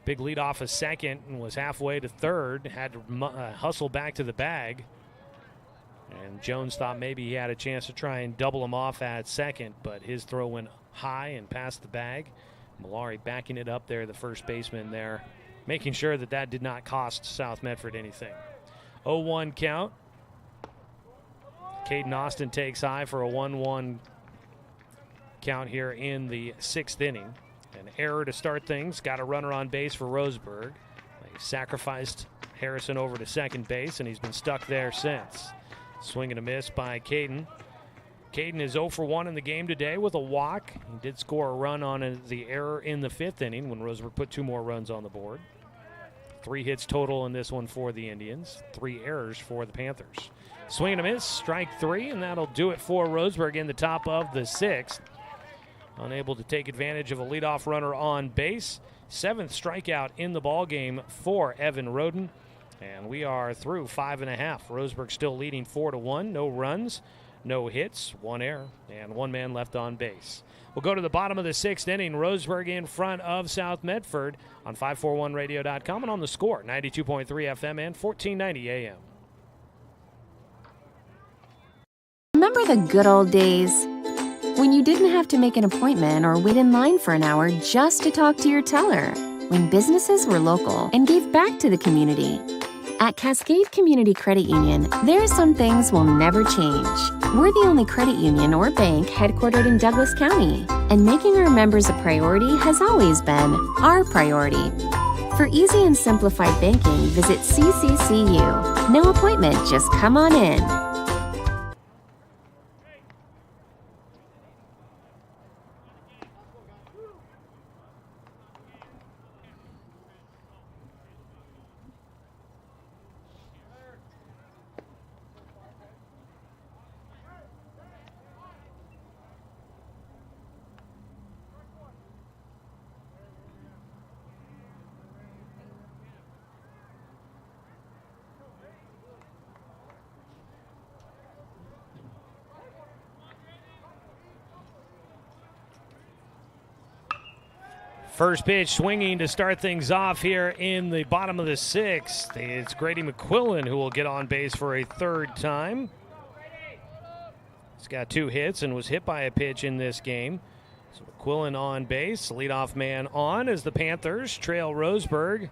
lead off a second and was halfway to third, had to hustle back to the bag. And Jones thought maybe he had a chance to try and double him off at second, but his throw went high and past the bag. Malari backing it up there, the first baseman there, making sure that that did not cost South Medford anything. 0-1 count. Caden Austin takes high for a 1-1 count here in the 6th inning. An error to start things. Got a runner on base for Roseburg. They sacrificed Harrison over to second base, and he's been stuck there since. Swing and a miss by Caden. Caden is 0 for 1 in the game today with a walk. He did score a run on the error in the 5th inning when Roseburg put 2 more runs on the board. 3 hits total in this one for the Indians. 3 errors for the Panthers. Swing and a miss, strike 3, and that'll do it for Roseburg in the top of the 6th. Unable to take advantage of a leadoff runner on base. 7th strikeout in the ballgame for Evan Roden. And we are through 5.5. Roseburg still leading 4-1. No runs, no hits, 1 error, and 1 man left on base. We'll go to the bottom of the 6th inning. Roseburg in front of South Medford on 541radio.com and on the Score, 92.3 FM and 1490 AM. Remember the good old days? When you didn't have to make an appointment or wait in line for an hour just to talk to your teller. When businesses were local and gave back to the community. At Cascade Community Credit Union, there are some things will never change. We're the only credit union or bank headquartered in Douglas County, and making our members a priority has always been our priority. For easy and simplified banking, visit CCCU. No appointment, just come on in. First pitch swinging to start things off here in the bottom of the 6th. It's Grady McQuillan who will get on base for a 3rd time. He's got 2 hits and was hit by a pitch in this game. So McQuillan on base, leadoff man on as the Panthers trail Roseburg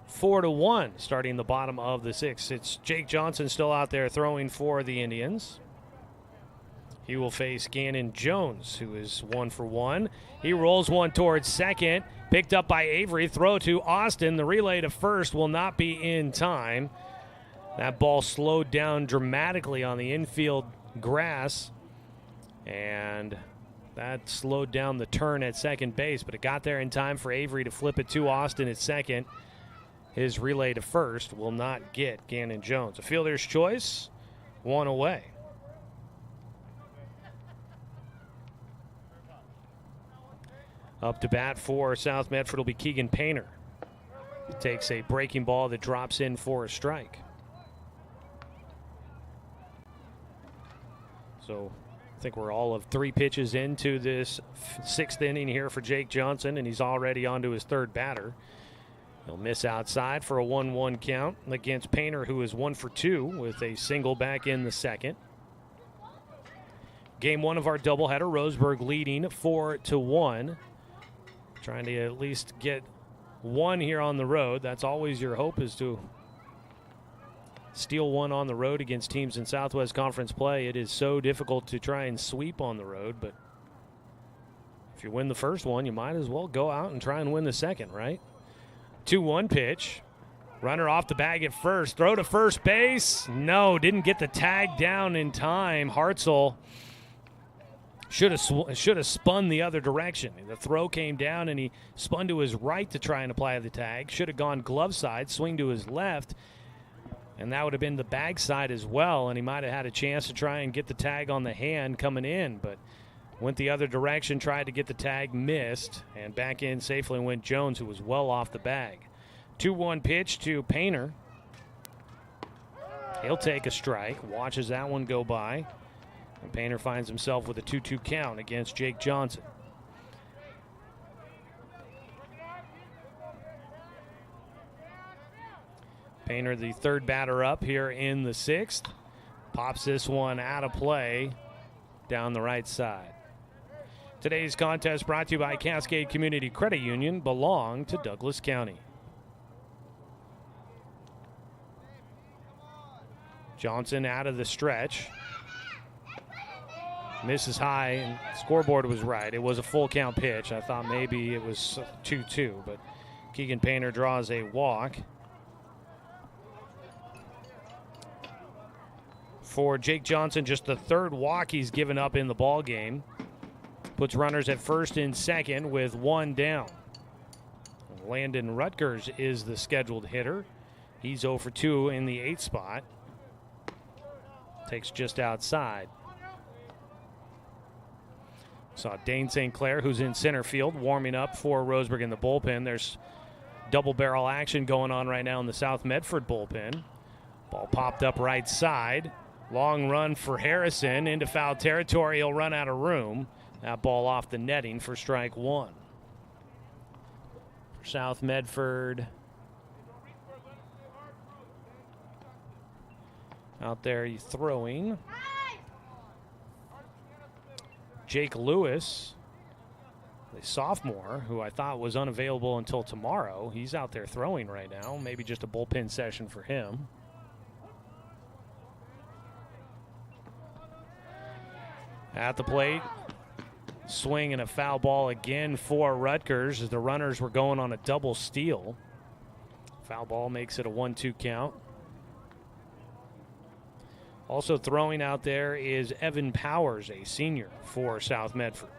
4-1, starting the bottom of the 6th. It's Jake Johnson still out there throwing for the Indians. He will face Gannon Jones, who is 1 for 1. He rolls one towards second, picked up by Avery. Throw to Austin. The relay to first will not be in time. That ball slowed down dramatically on the infield grass, and that slowed down the turn at second base, but it got there in time for Avery to flip it to Austin at second. His relay to first will not get Gannon Jones. A fielder's choice, one away. Up to bat for South Medford will be Keegan Painter. He takes a breaking ball that drops in for a strike. So I think we're all of 3 pitches into this 6th inning here for Jake Johnson, and he's already on to his 3rd batter. He'll miss outside for a 1-1 count against Painter, who is 1 for 2 with a single back in the 2nd. Game 1 of our doubleheader, Roseburg leading 4-1. Trying to at least get 1 here on the road. That's always your hope, is to steal 1 on the road against teams in Southwest Conference play. It is so difficult to try and sweep on the road, but if you win the first one, you might as well go out and try and win the second, right? 2-1 pitch. Runner off the bag at first. Throw to first base. No, didn't get the tag down in time. Hartzell should have spun the other direction. The throw came down, and he spun to his right to try and apply the tag. Should have gone glove side, swing to his left, and that would have been the bag side as well, and he might have had a chance to try and get the tag on the hand coming in, but went the other direction, tried to get the tag, missed, and back in safely went Jones, who was well off the bag. 2-1 pitch to Painter. He'll take a strike, watches that one go by, and Painter finds himself with a 2-2 count against Jake Johnson. Painter, the 3rd batter up here in the 6th, pops this one out of play down the right side. Today's contest brought to you by Cascade Community Credit Union, belong to Douglas County. Johnson out of the stretch. Misses high, and scoreboard was right. It was a full count pitch. I thought maybe it was 2-2, but Keegan Painter draws a walk. For Jake Johnson, just the 3rd walk he's given up in the ball game. Puts runners at first and second with 1 down. Landon Rutgers is the scheduled hitter. He's 0 for 2 in the 8th spot. Takes just outside. Saw Dane St. Clair, who's in center field, warming up for Roseburg in the bullpen. There's double barrel action going on right now in the South Medford bullpen. Ball popped up right side. Long run for Harrison into foul territory. He'll run out of room. That ball off the netting for strike 1. For South Medford, out there throwing Jake Lewis, the sophomore, who I thought was unavailable until tomorrow. He's out there throwing right now. Maybe just a bullpen session for him. At the plate, swing and a foul ball again for Rutgers as the runners were going on a double steal. Foul ball makes it a 1-2 count. Also throwing out there is Evan Powers, a senior for South Medford.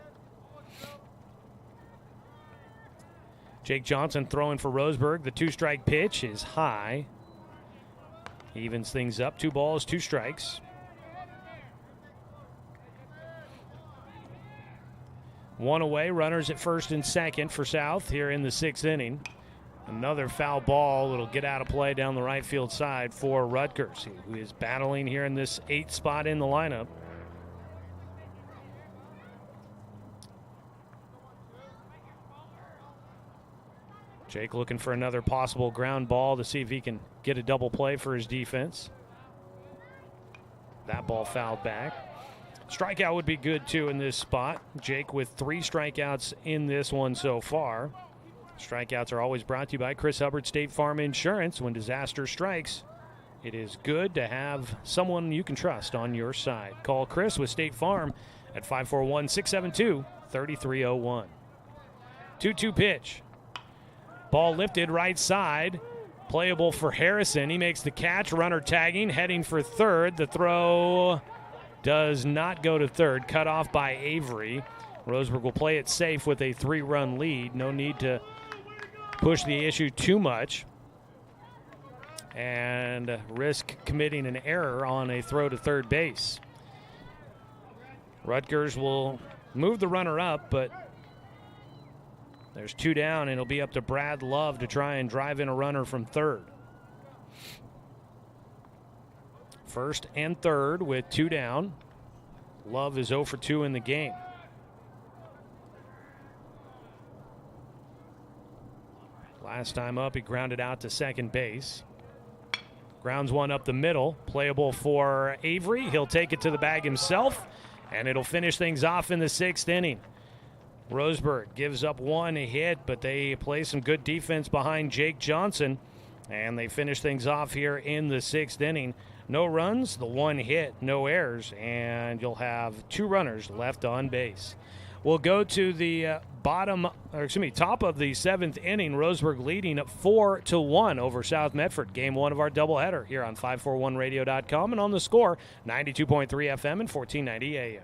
Jake Johnson throwing for Roseburg. The 2-strike pitch is high. He evens things up. 2 balls, 2 strikes. 1 away, runners at first and second for South here in the 6th inning. Another foul ball that'll get out of play down the right field side for Rutgers, who is battling here in this 8th spot in the lineup. Jake looking for another possible ground ball to see if he can get a double play for his defense. That ball fouled back. Strikeout would be good, too, in this spot. Jake with 3 strikeouts in this one so far. Strikeouts are always brought to you by Chris Hubbard State Farm Insurance. When disaster strikes, it is good to have someone you can trust on your side. Call Chris with State Farm at 541-672-3301. 2-2 pitch. Ball lifted right side. Playable for Harrison. He makes the catch. Runner tagging, heading for third. The throw does not go to third. Cut off by Avery. Roseburg will play it safe with a 3-run lead. No need to push the issue too much and risk committing an error on a throw to third base. Rutgers will move the runner up, but there's 2 down, and it'll be up to Brad Love to try and drive in a runner from third. First and third with 2 down. Love is 0 for 2 in the game. Last time up, he grounded out to second base. Grounds one up the middle. Playable for Avery. He'll take it to the bag himself, and it'll finish things off in the 6th inning. Roseburg gives up 1 hit, but they play some good defense behind Jake Johnson, and they finish things off here in the 6th inning. No runs, the 1 hit, no errors, and you'll have 2 runners left on base. We'll go to the top of the 7th inning. Roseburg leading at 4-1 over South Medford. Game 1 of our doubleheader here on 541radio.com and on the Score, 92.3 FM and 1490 AM.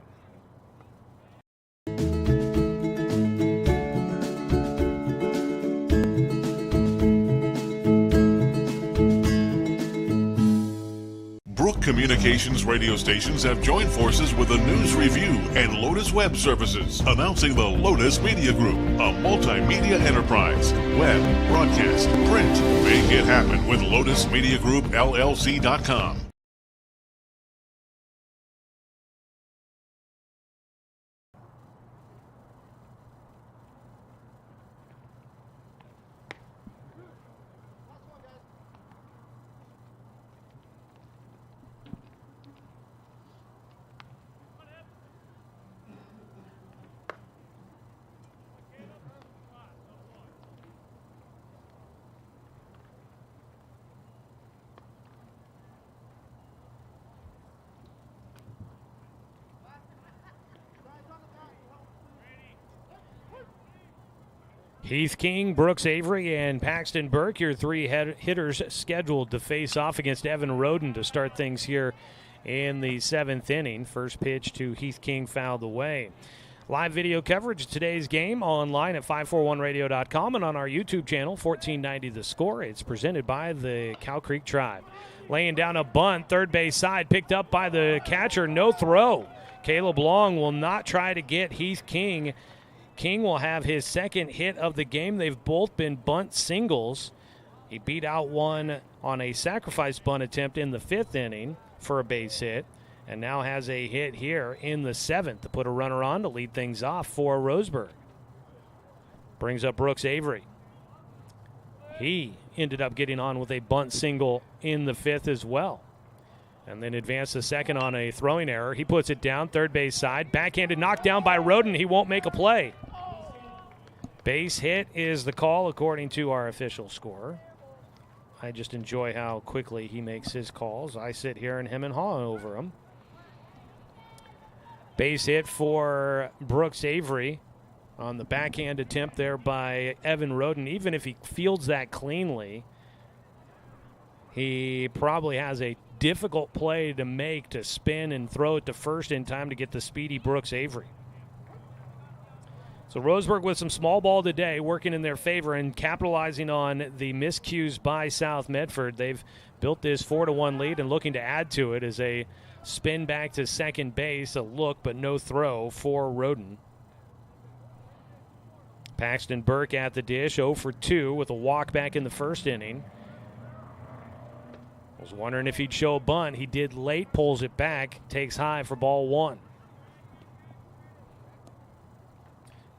Brook Communications radio stations have joined forces with the News Review and Lotus Web Services, announcing the Lotus Media Group, a multimedia enterprise. Web, broadcast, print. Make it happen with LotusMediaGroupLLC.com. Heath King, Brooks Avery, and Paxton Burke, your 3 hitters scheduled to face off against Evan Roden to start things here in the 7th inning. First pitch to Heath King fouled away. Live video coverage of today's game online at 541radio.com and on our YouTube channel, 1490 The Score. It's presented by the Cow Creek Tribe. Laying down a bunt, third base side, picked up by the catcher, no throw. Caleb Long will not try to get Heath King. King will have his 2nd hit of the game. They've both been bunt singles. He beat out one on a sacrifice bunt attempt in the 5th inning for a base hit, and now has a hit here in the 7th to put a runner on to lead things off for Roseburg. Brings up Brooks Avery. He ended up getting on with a bunt single in the 5th as well, and then advanced the 2nd on a throwing error. He puts it down, third base side. Backhanded knockdown by Roden. He won't make a play. Base hit is the call according to our official scorer. I just enjoy how quickly he makes his calls. I sit here and hem and haw over him. Base hit for Brooks Avery on the backhand attempt there by Evan Roden. Even if he fields that cleanly, he probably has a difficult play to make to spin and throw it to first in time to get the speedy Brooks Avery. So Roseburg with some small ball today, working in their favor and capitalizing on the miscues by South Medford. They've built this 4-1 lead and looking to add to it as a spin back to second base, a look but no throw for Roden. Paxton Burke at the dish, 0 for 2 with a walk back in the 1st inning. Was wondering if he'd show a bunt. He did late, pulls it back, takes high for ball 1.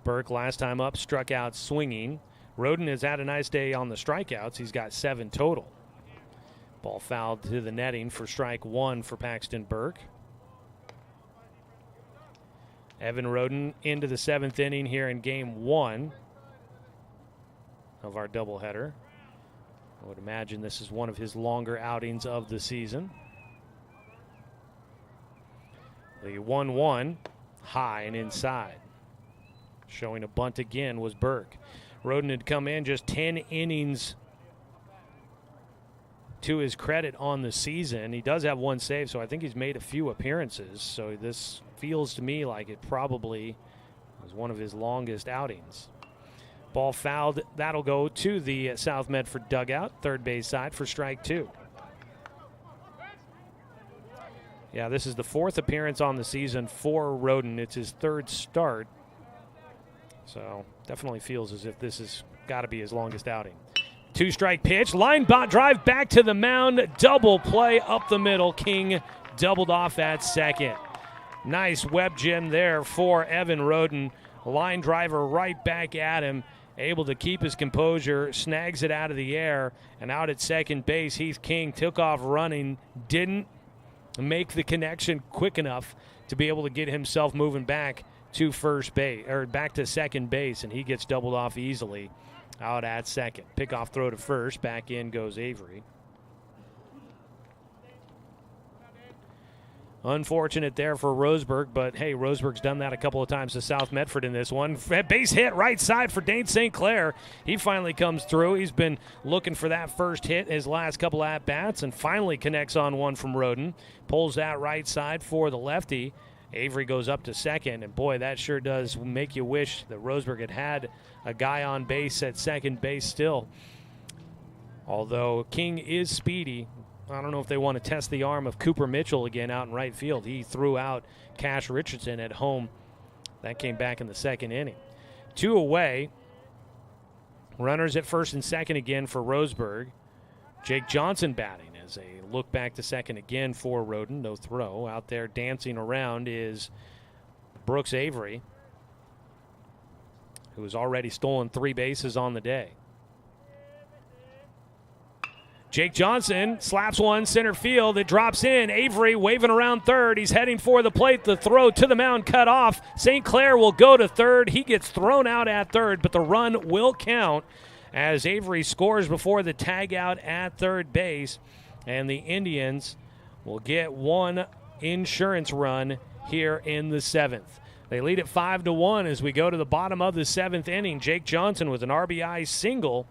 Burke last time up struck out swinging. Roden has had a nice day on the strikeouts. He's got 7 total. Ball fouled to the netting for strike 1 for Paxton Burke. Evan Roden into the 7th inning here in Game 1 of our doubleheader. I would imagine this is one of his longer outings of the season. The 1-1, high and inside. Showing a bunt again was Burke. Roden had come in just 10 innings to his credit on the season. He does have 1 save, so I think he's made a few appearances. So this feels to me like it probably was one of his longest outings. Ball fouled. That'll go to the South Medford dugout, third base side for strike 2. Yeah, this is the 4th appearance on the season for Roden. It's his 3rd start. So definitely feels as if this has got to be his longest outing. 2-strike pitch, line bot drive back to the mound, double play up the middle. King doubled off at second. Nice web gem there for Evan Roden. Line driver right back at him, able to keep his composure, snags it out of the air, and out at second base, Heath King took off running, didn't make the connection quick enough to be able to get himself moving back to first base, or back to second base, and he gets doubled off easily out at second. Pickoff throw to first, back in goes Avery. Unfortunate there for Roseburg, but hey, Roseburg's done that a couple of times to South Medford in this one. Base hit right side for Dane St. Clair. He finally comes through. He's been looking for that first hit his last couple at-bats and finally connects on one from Roden. Pulls that right side for the lefty. Avery goes up to second, and boy, that sure does make you wish that Roseburg had had a guy on base at second base still. Although King is speedy, I don't know if they want to test the arm of Cooper Mitchell again out in right field. He threw out Cash Richardson at home. That came back in the second inning. 2 away. Runners at first and second again for Roseburg. Jake Johnson batting as a look back to second again for Roden. No throw. Out there dancing around is Brooks Avery, who has already stolen 3 bases on the day. Jake Johnson slaps one center field. It drops in. Avery waving around third. He's heading for the plate. The throw to the mound cut off. St. Clair will go to third. He gets thrown out at third, but the run will count as Avery scores before the tag out at third base. And the Indians will get 1 insurance run here in the 7th. They lead at 5-1 as we go to the bottom of the 7th inning. Jake Johnson with an RBI single,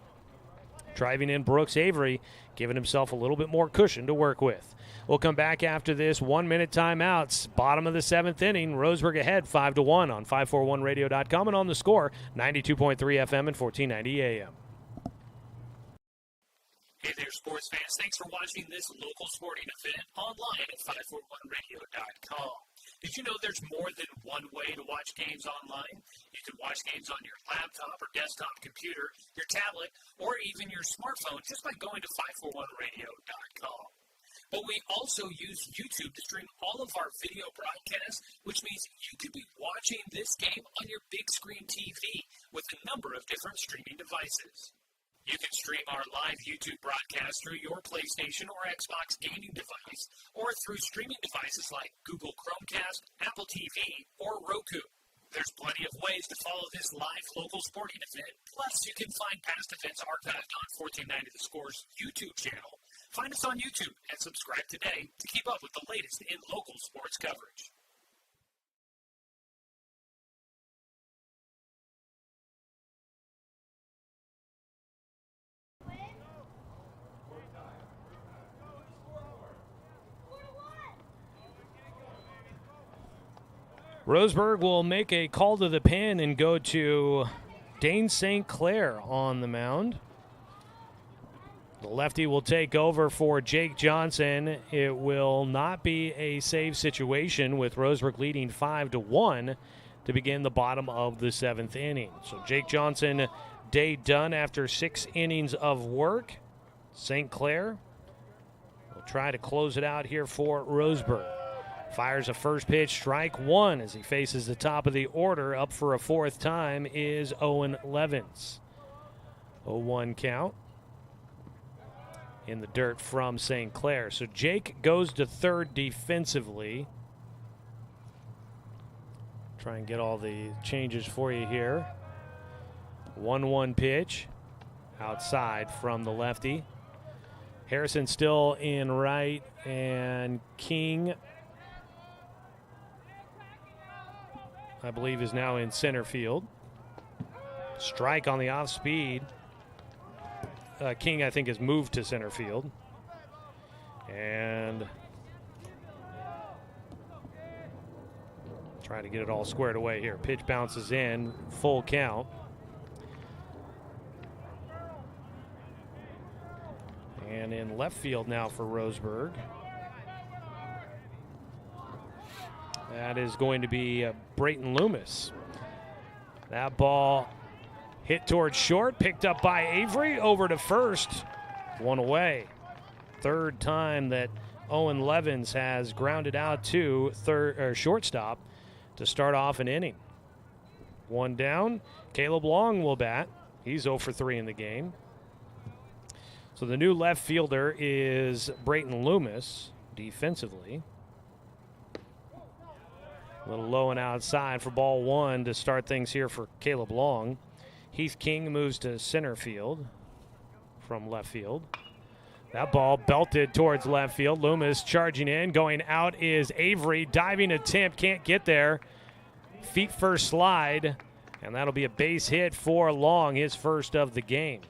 driving in Brooks Avery, giving himself a little bit more cushion to work with. We'll come back after this 1-minute timeouts. Bottom of the 7th inning. Roseburg ahead 5-1 on 541radio.com and on the Score, 92.3 FM and 1490 AM. Hey there, sports fans. Thanks for watching this local sporting event online at 541radio.com. Did you know there's more than one way to watch games online? You can watch games on your laptop or desktop computer, your tablet, or even your smartphone just by going to 541radio.com. But we also use YouTube to stream all of our video broadcasts, which means you could be watching this game on your big screen TV with a number of different streaming devices. You can stream our live YouTube broadcast through your PlayStation or Xbox gaming device, or through streaming devices like Google Chromecast, Apple TV, or Roku. There's plenty of ways to follow this live local sporting event. Plus, you can find past events archived on 1490 The Score's YouTube channel. Find us on YouTube and subscribe today to keep up with the latest in local sports coverage. Roseburg will make a call to the pen and go to Dane St. Clair on the mound. The lefty will take over for Jake Johnson. It will not be a save situation with Roseburg leading 5-1 to begin the bottom of the 7th inning. So Jake Johnson, day done after 6 innings of work. St. Clair will try to close it out here for Roseburg. Fires a first pitch, strike 1 as he faces the top of the order. Up for a 4th time is Owen Levins. 0-1 count in the dirt from St. Clair. So Jake goes to third defensively, Try and get all the changes for you here. 1-1 pitch outside from the lefty. Harrison still in right, and King, I believe, is now in center field. Strike on the off speed. King, I think, has moved to center field. And trying to get it all squared away here. Pitch bounces in, full count. And in left field now for Roseburg. That is going to be Brayton Loomis. That ball hit towards short, picked up by Avery, over to first, one away. Third time that Owen Levins has grounded out to shortstop to start off an inning. One down. Caleb Long will bat. He's 0 for 3 in the game. So the new left fielder is Brayton Loomis defensively. A little low and outside for ball one to start things here for Caleb Long. Heath King moves to center field from left field. That ball belted towards left field. Loomis charging in. Going out is Avery. Diving attempt. Can't get there. Feet first slide. And that'll be a base hit for Long, his first of the game.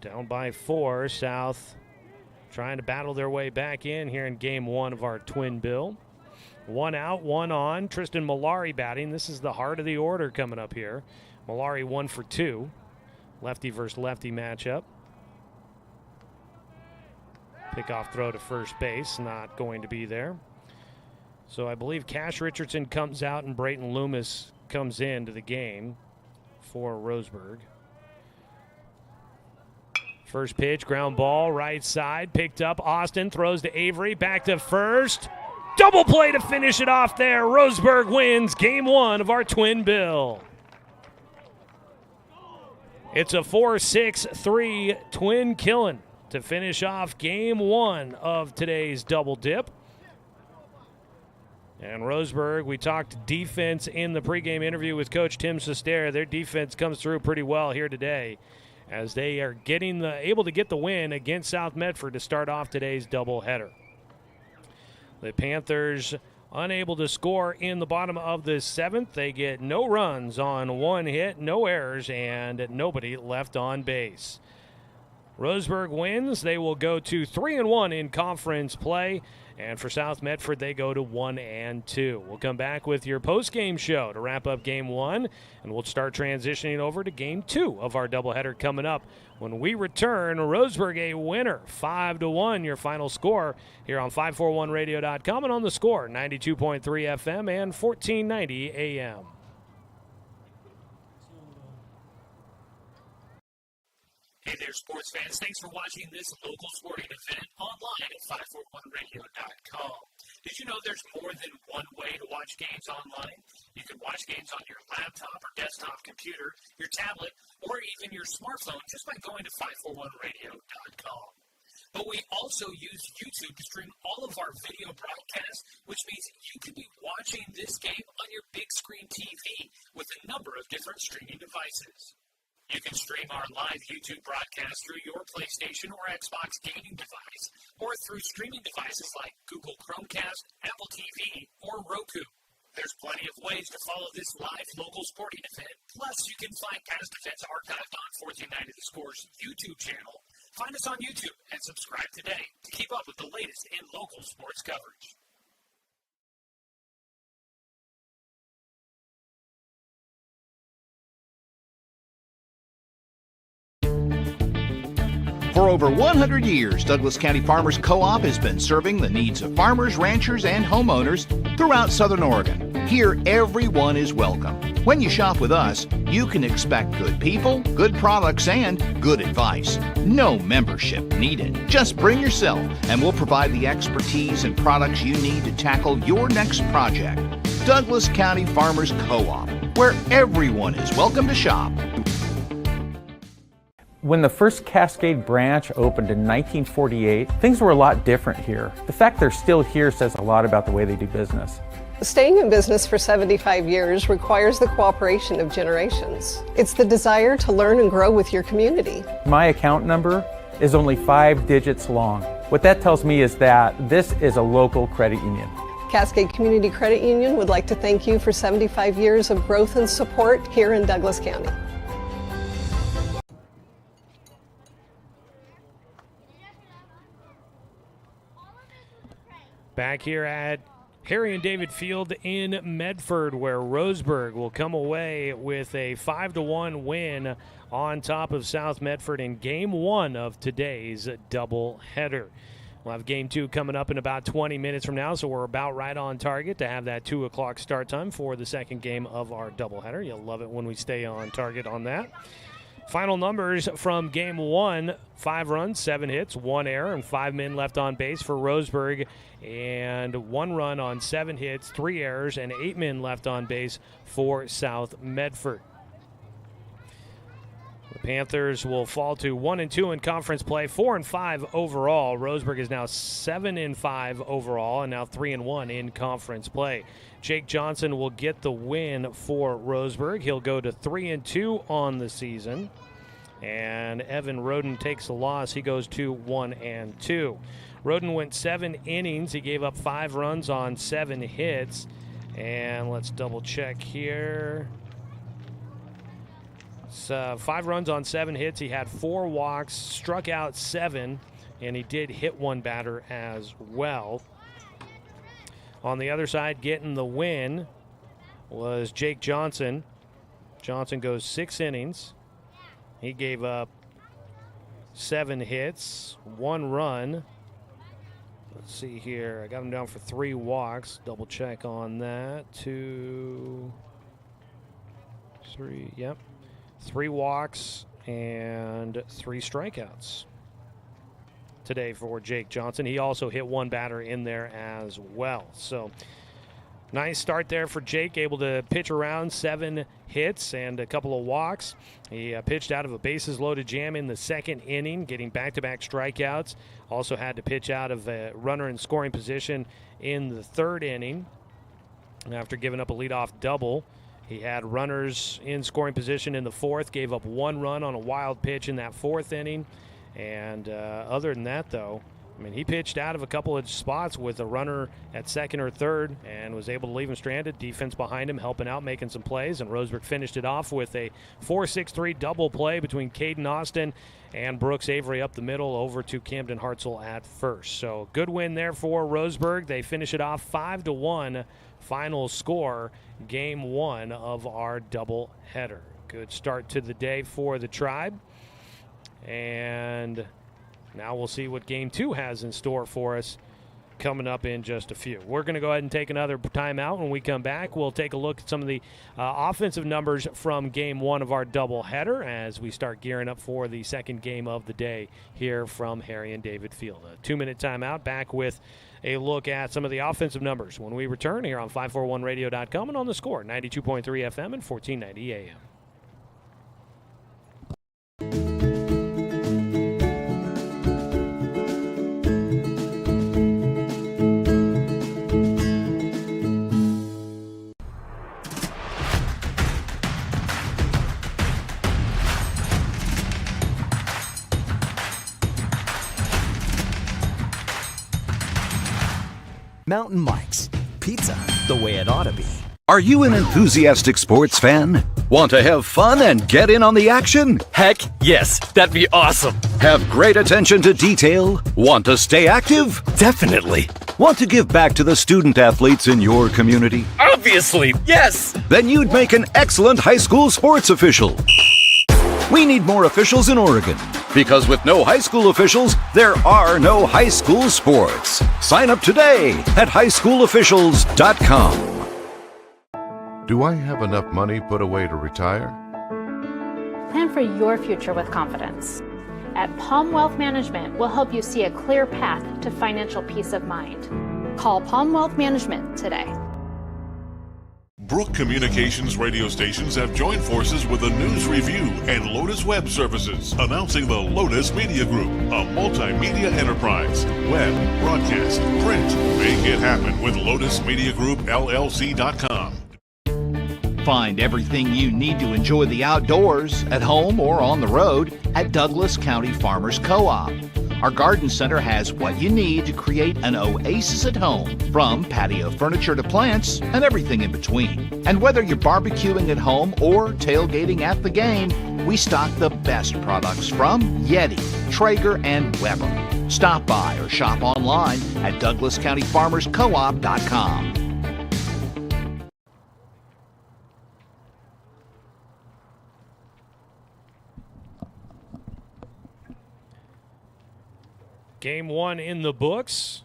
Down by 4, South trying to battle their way back in here in game one of our twin bill. One out, one on. Tristan Malari batting. This is the heart of the order coming up here. Malari 1 for 2. Lefty versus lefty matchup. Pickoff throw to first base, not going to be there. So I believe Cash Richardson comes out and Brayton Loomis comes into the game for Roseburg. First pitch, ground ball, right side, picked up. Austin throws to Avery, back to first. Double play to finish it off there. Roseburg wins game one of our twin bill. It's a 4-6-3 twin killing to finish off game one of today's double dip. And Roseburg, we talked defense in the pregame interview with Coach Tim Sester. Their defense comes through pretty well here today as they are able to get the win against South Medford to start off today's doubleheader. The Panthers unable to score in the bottom of the 7th. They get no runs on 1 hit, no errors, and nobody left on base. Roseburg wins. They will go to 3-1 in conference play. And for South Medford, they go to 1-2. We'll come back with your post-game show to wrap up game one, and we'll start transitioning over to game two of our doubleheader coming up. When we return, Roseburg a winner, 5-1, your final score here on 541radio.com and on the Score, 92.3 FM and 1490 AM. Hey there, sports fans. Thanks for watching this local sporting event online at 541radio.com. Did you know there's more than one way to watch games online? You can watch games on your laptop or desktop computer, your tablet, or even your smartphone just by going to 541radio.com. But we also use YouTube to stream all of our video broadcasts, which means you can be watching this game on your big screen TV with a number of different streaming devices. You can stream our live YouTube broadcast through your PlayStation or Xbox gaming device, or through streaming devices like Google Chromecast, Apple TV, or Roku. There's plenty of ways to follow this live local sporting event. Plus, you can find past events archived on 1490 The Score's YouTube channel. Find us on YouTube and subscribe today to keep up with the latest in local sports coverage. For over 100 years, Douglas County Farmers Co-op has been serving the needs of farmers, ranchers, and homeowners throughout Southern Oregon. Here, everyone is welcome. When you shop with us, you can expect good people, good products, and good advice. No membership needed. Just bring yourself, and we'll provide the expertise and products you need to tackle your next project. Douglas County Farmers Co-op, where everyone is welcome to shop. When the first Cascade branch opened in 1948, things were a lot different here. The fact they're still here says a lot about the way they do business. Staying in business for 75 years requires the cooperation of generations. It's the desire to learn and grow with your community. My account number is only 5 digits long. What that tells me is that this is a local credit union. Cascade Community Credit Union would like to thank you for 75 years of growth and support here in Douglas County. Back here at Harry and David Field in Medford, where Roseburg will come away with a 5-1 win on top of South Medford in Game 1 of today's doubleheader. We'll have Game 2 coming up in about 20 minutes from now, so we're about right on target to have that 2 o'clock start time for the second game of our doubleheader. You'll love it when we stay on target on that. Final numbers from Game 1, 5 runs, 7 hits, 1 error, and 5 men left on base for Roseburg, and 1 run on 7 hits, 3 errors, and 8 men left on base for South Medford. The Panthers will fall to 1-2 in conference play, 4-5 overall. Roseburg is now 7-5 overall, and now 3-1 in conference play. Jake Johnson will get the win for Roseburg. He'll go to 3-2 on the season. And Evan Roden takes the loss. He goes to 1-2. Roden went 7 innings. He gave up 5 runs on 7 hits. And let's double check here. It's 5 runs on 7 hits. He had 4 walks, struck out 7, and he did hit 1 batter as well. On the other side, getting the win was Jake Johnson. Johnson goes 6 innings. He gave up 7 hits, 1 run. Let's see here. I got him down for 3 walks. Double check on that. 2, 3, yep. 3 walks and 3 strikeouts today for Jake Johnson. He also hit 1 batter in there as well. So nice start there for Jake, able to pitch around 7 hits and a couple of walks. He pitched out of a bases loaded jam in the 2nd inning, getting back-to-back strikeouts. Also had to pitch out of a runner in scoring position in the 3rd inning after giving up a leadoff double. He had runners in scoring position in the 4th, gave up 1 run on a wild pitch in that 4th inning. And other than that, though, I mean, he pitched out of a couple of spots with a runner at 2nd or 3rd and was able to leave him stranded. Defense behind him, helping out, making some plays. And Roseburg finished it off with a 4-6-3 double play between Caden Austin and Brooks Avery up the middle over to Camden Hartzell at first. So good win there for Roseburg. They finish it off 5-1. Final score, Game 1 of our doubleheader. Good start to the day for the Tribe. And now we'll see what Game 2 has in store for us coming up in just a few. We're going to go ahead and take another timeout. When we come back, we'll take a look at some of the offensive numbers from Game 1 of our doubleheader as we start gearing up for the second game of the day here from Harry and David Field. A 2-minute timeout, back with a look at some of the offensive numbers when we return here on 541radio.com and on the Score, 92.3 FM and 1490 AM. Mountain Mike's, pizza the way it ought to be. Are you an enthusiastic sports fan? Want to have fun and get in on the action? Heck, yes, that'd be awesome. Have great attention to detail? Want to stay active? Definitely. Want to give back to the student athletes in your community? Obviously, yes. Then you'd make an excellent high school sports official. We need more officials in Oregon, because with no high school officials, there are no high school sports. Sign up today at highschoolofficials.com. Do I have enough money put away to retire? Plan for your future with confidence. At Palm Wealth Management, we'll help you see a clear path to financial peace of mind. Call Palm Wealth Management today. Brook Communications radio stations have joined forces with a news review and Lotus Web Services, announcing the Lotus Media Group, a multimedia enterprise. Web, broadcast, print. Make it happen with Lotus Media Group, LLC.com. Find everything you need to enjoy the outdoors, at home or on the road, at Douglas County Farmers Co-op. Our garden center has what you need to create an oasis at home, from patio furniture to plants and everything in between. And whether you're barbecuing at home or tailgating at the game, we stock the best products from Yeti, Traeger, and Weber. Stop by or shop online at DouglasCountyFarmersCoop.com. Game 1 in the books.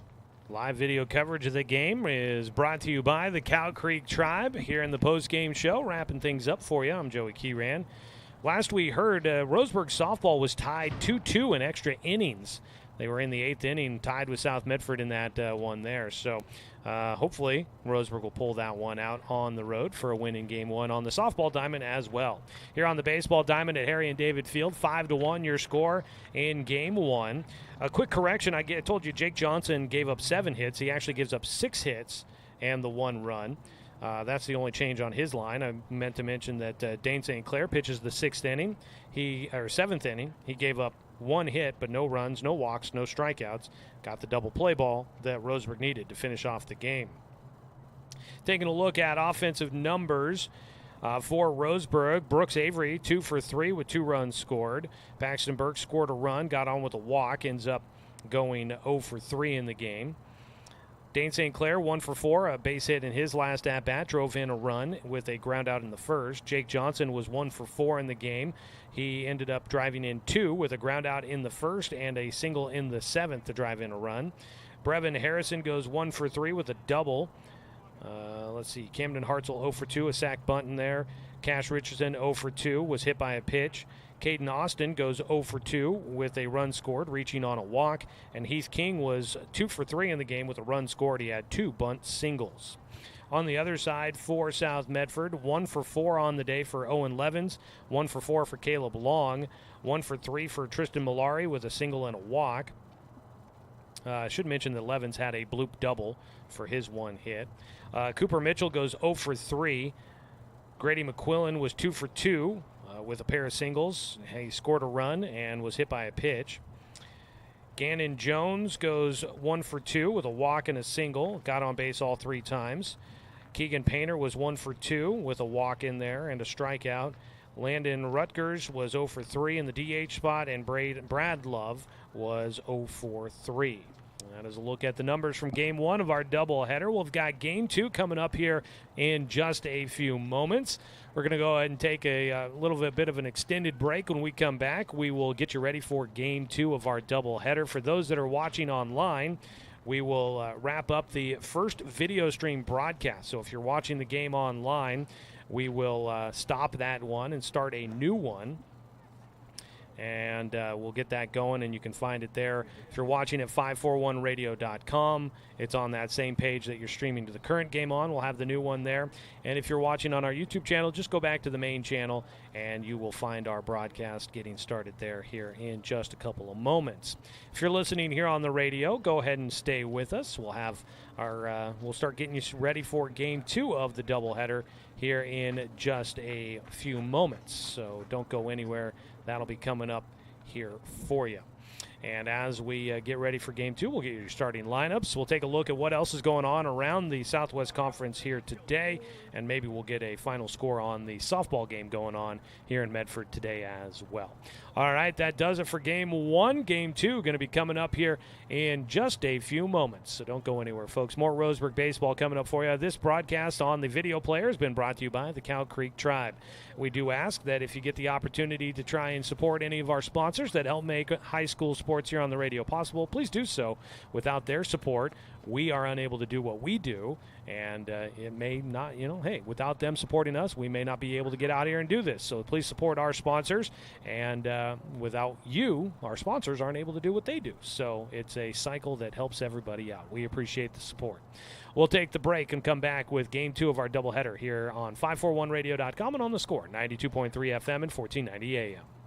Live video coverage of the game is brought to you by the Cow Creek Tribe here in the post-game show. Wrapping things up for you, I'm Joey Keyran. Last we heard, Roseburg softball was tied 2-2 in extra innings. They were in the 8th inning, tied with South Medford in that one there. So hopefully Roseburg will pull that one out on the road for a win in Game 1 on the softball diamond as well. Here on the baseball diamond at Harry and David Field, 5-1 your score in Game 1. A quick correction, I told you Jake Johnson gave up 7 hits. He actually gives up 6 hits and the 1 run. That's the only change on his line. I meant to mention that Dane St. Clair pitches the 7th inning. He gave up 1 hit, but no runs, no walks, no strikeouts. Got the double play ball that Roseburg needed to finish off the game. Taking a look at offensive numbers for Roseburg, Brooks Avery 2 for 3 with 2 runs scored. Paxton Burke scored a run, got on with a walk, ends up going 0 for 3 in the game. Dane St. Clair 1 for 4, a base hit in his last at-bat, drove in a run with a ground out in the first. Jake Johnson was 1 for 4 in the game. He ended up driving in 2 with a ground out in the first and a single in the 7th to drive in a run. Brevin Harrison goes 1 for 3 with a double. Let's see, Camden Hartzell 0 for 2, a sac bunt in there. Cash Richardson 0 for 2, was hit by a pitch. Caden Austin goes 0 for 2 with a run scored, reaching on a walk. And Heath King was 2 for 3 in the game with a run scored. He had 2 bunt singles. On the other side, for South Medford, 1 for 4 on the day for Owen Levins, 1 for 4 for Caleb Long, 1 for 3 for Tristan Malari with a single and a walk. I should mention that Levins had a bloop double for his 1 hit. Cooper Mitchell goes 0 for 3. Grady McQuillan was 2 for 2 with a pair of singles. He scored a run and was hit by a pitch. Gannon Jones goes 1 for 2 with a walk and a single. Got on base all 3 times. Keegan Painter was 1 for 2 with a walk in there and a strikeout. Landon Rutgers was 0 for 3 in the DH spot, and Brad Love was 0 for 3. That is a look at the numbers from Game 1 of our doubleheader. We've got Game 2 coming up here in just a few moments. We're going to go ahead and take a little bit of an extended break. When we come back, we will get you ready for Game 2 of our doubleheader. For those that are watching online, we will wrap up the first video stream broadcast. So if you're watching the game online, we will stop that one and start a new one. And we'll get that going, and you can find it there. If you're watching at 541radio.com, it's on that same page that you're streaming to the current game on. We'll have the new one there. And if you're watching on our YouTube channel, just go back to the main channel, and you will find our broadcast getting started there here in just a couple of moments. If you're listening here on the radio, go ahead and stay with us. We'll have we'll start getting you ready for Game 2 of the doubleheader here in just a few moments. So don't go anywhere. That'll be coming up here for you. And as we get ready for Game 2, we'll get your starting lineups. We'll take a look at what else is going on around the Southwest Conference here today, and maybe we'll get a final score on the softball game going on here in Medford today as well. All right, that does it for Game 1. Game 2 going to be coming up here in just a few moments, so don't go anywhere, folks. More Roseburg baseball coming up for you. This broadcast on the video player has been brought to you by the Cow Creek Tribe. We do ask that if you get the opportunity to try and support any of our sponsors that help make high school sports sports here on the radio possible. Please do so. Without their support, we are unable to do what we do, and it may not, hey, without them supporting us, we may not be able to get out here and do this. So please support our sponsors, and without you, our sponsors aren't able to do what they do. So it's a cycle that helps everybody out. We appreciate the support. We'll take the break and come back with Game 2 of our doubleheader here on 541radio.com and on the Score, 92.3 FM and 1490 AM.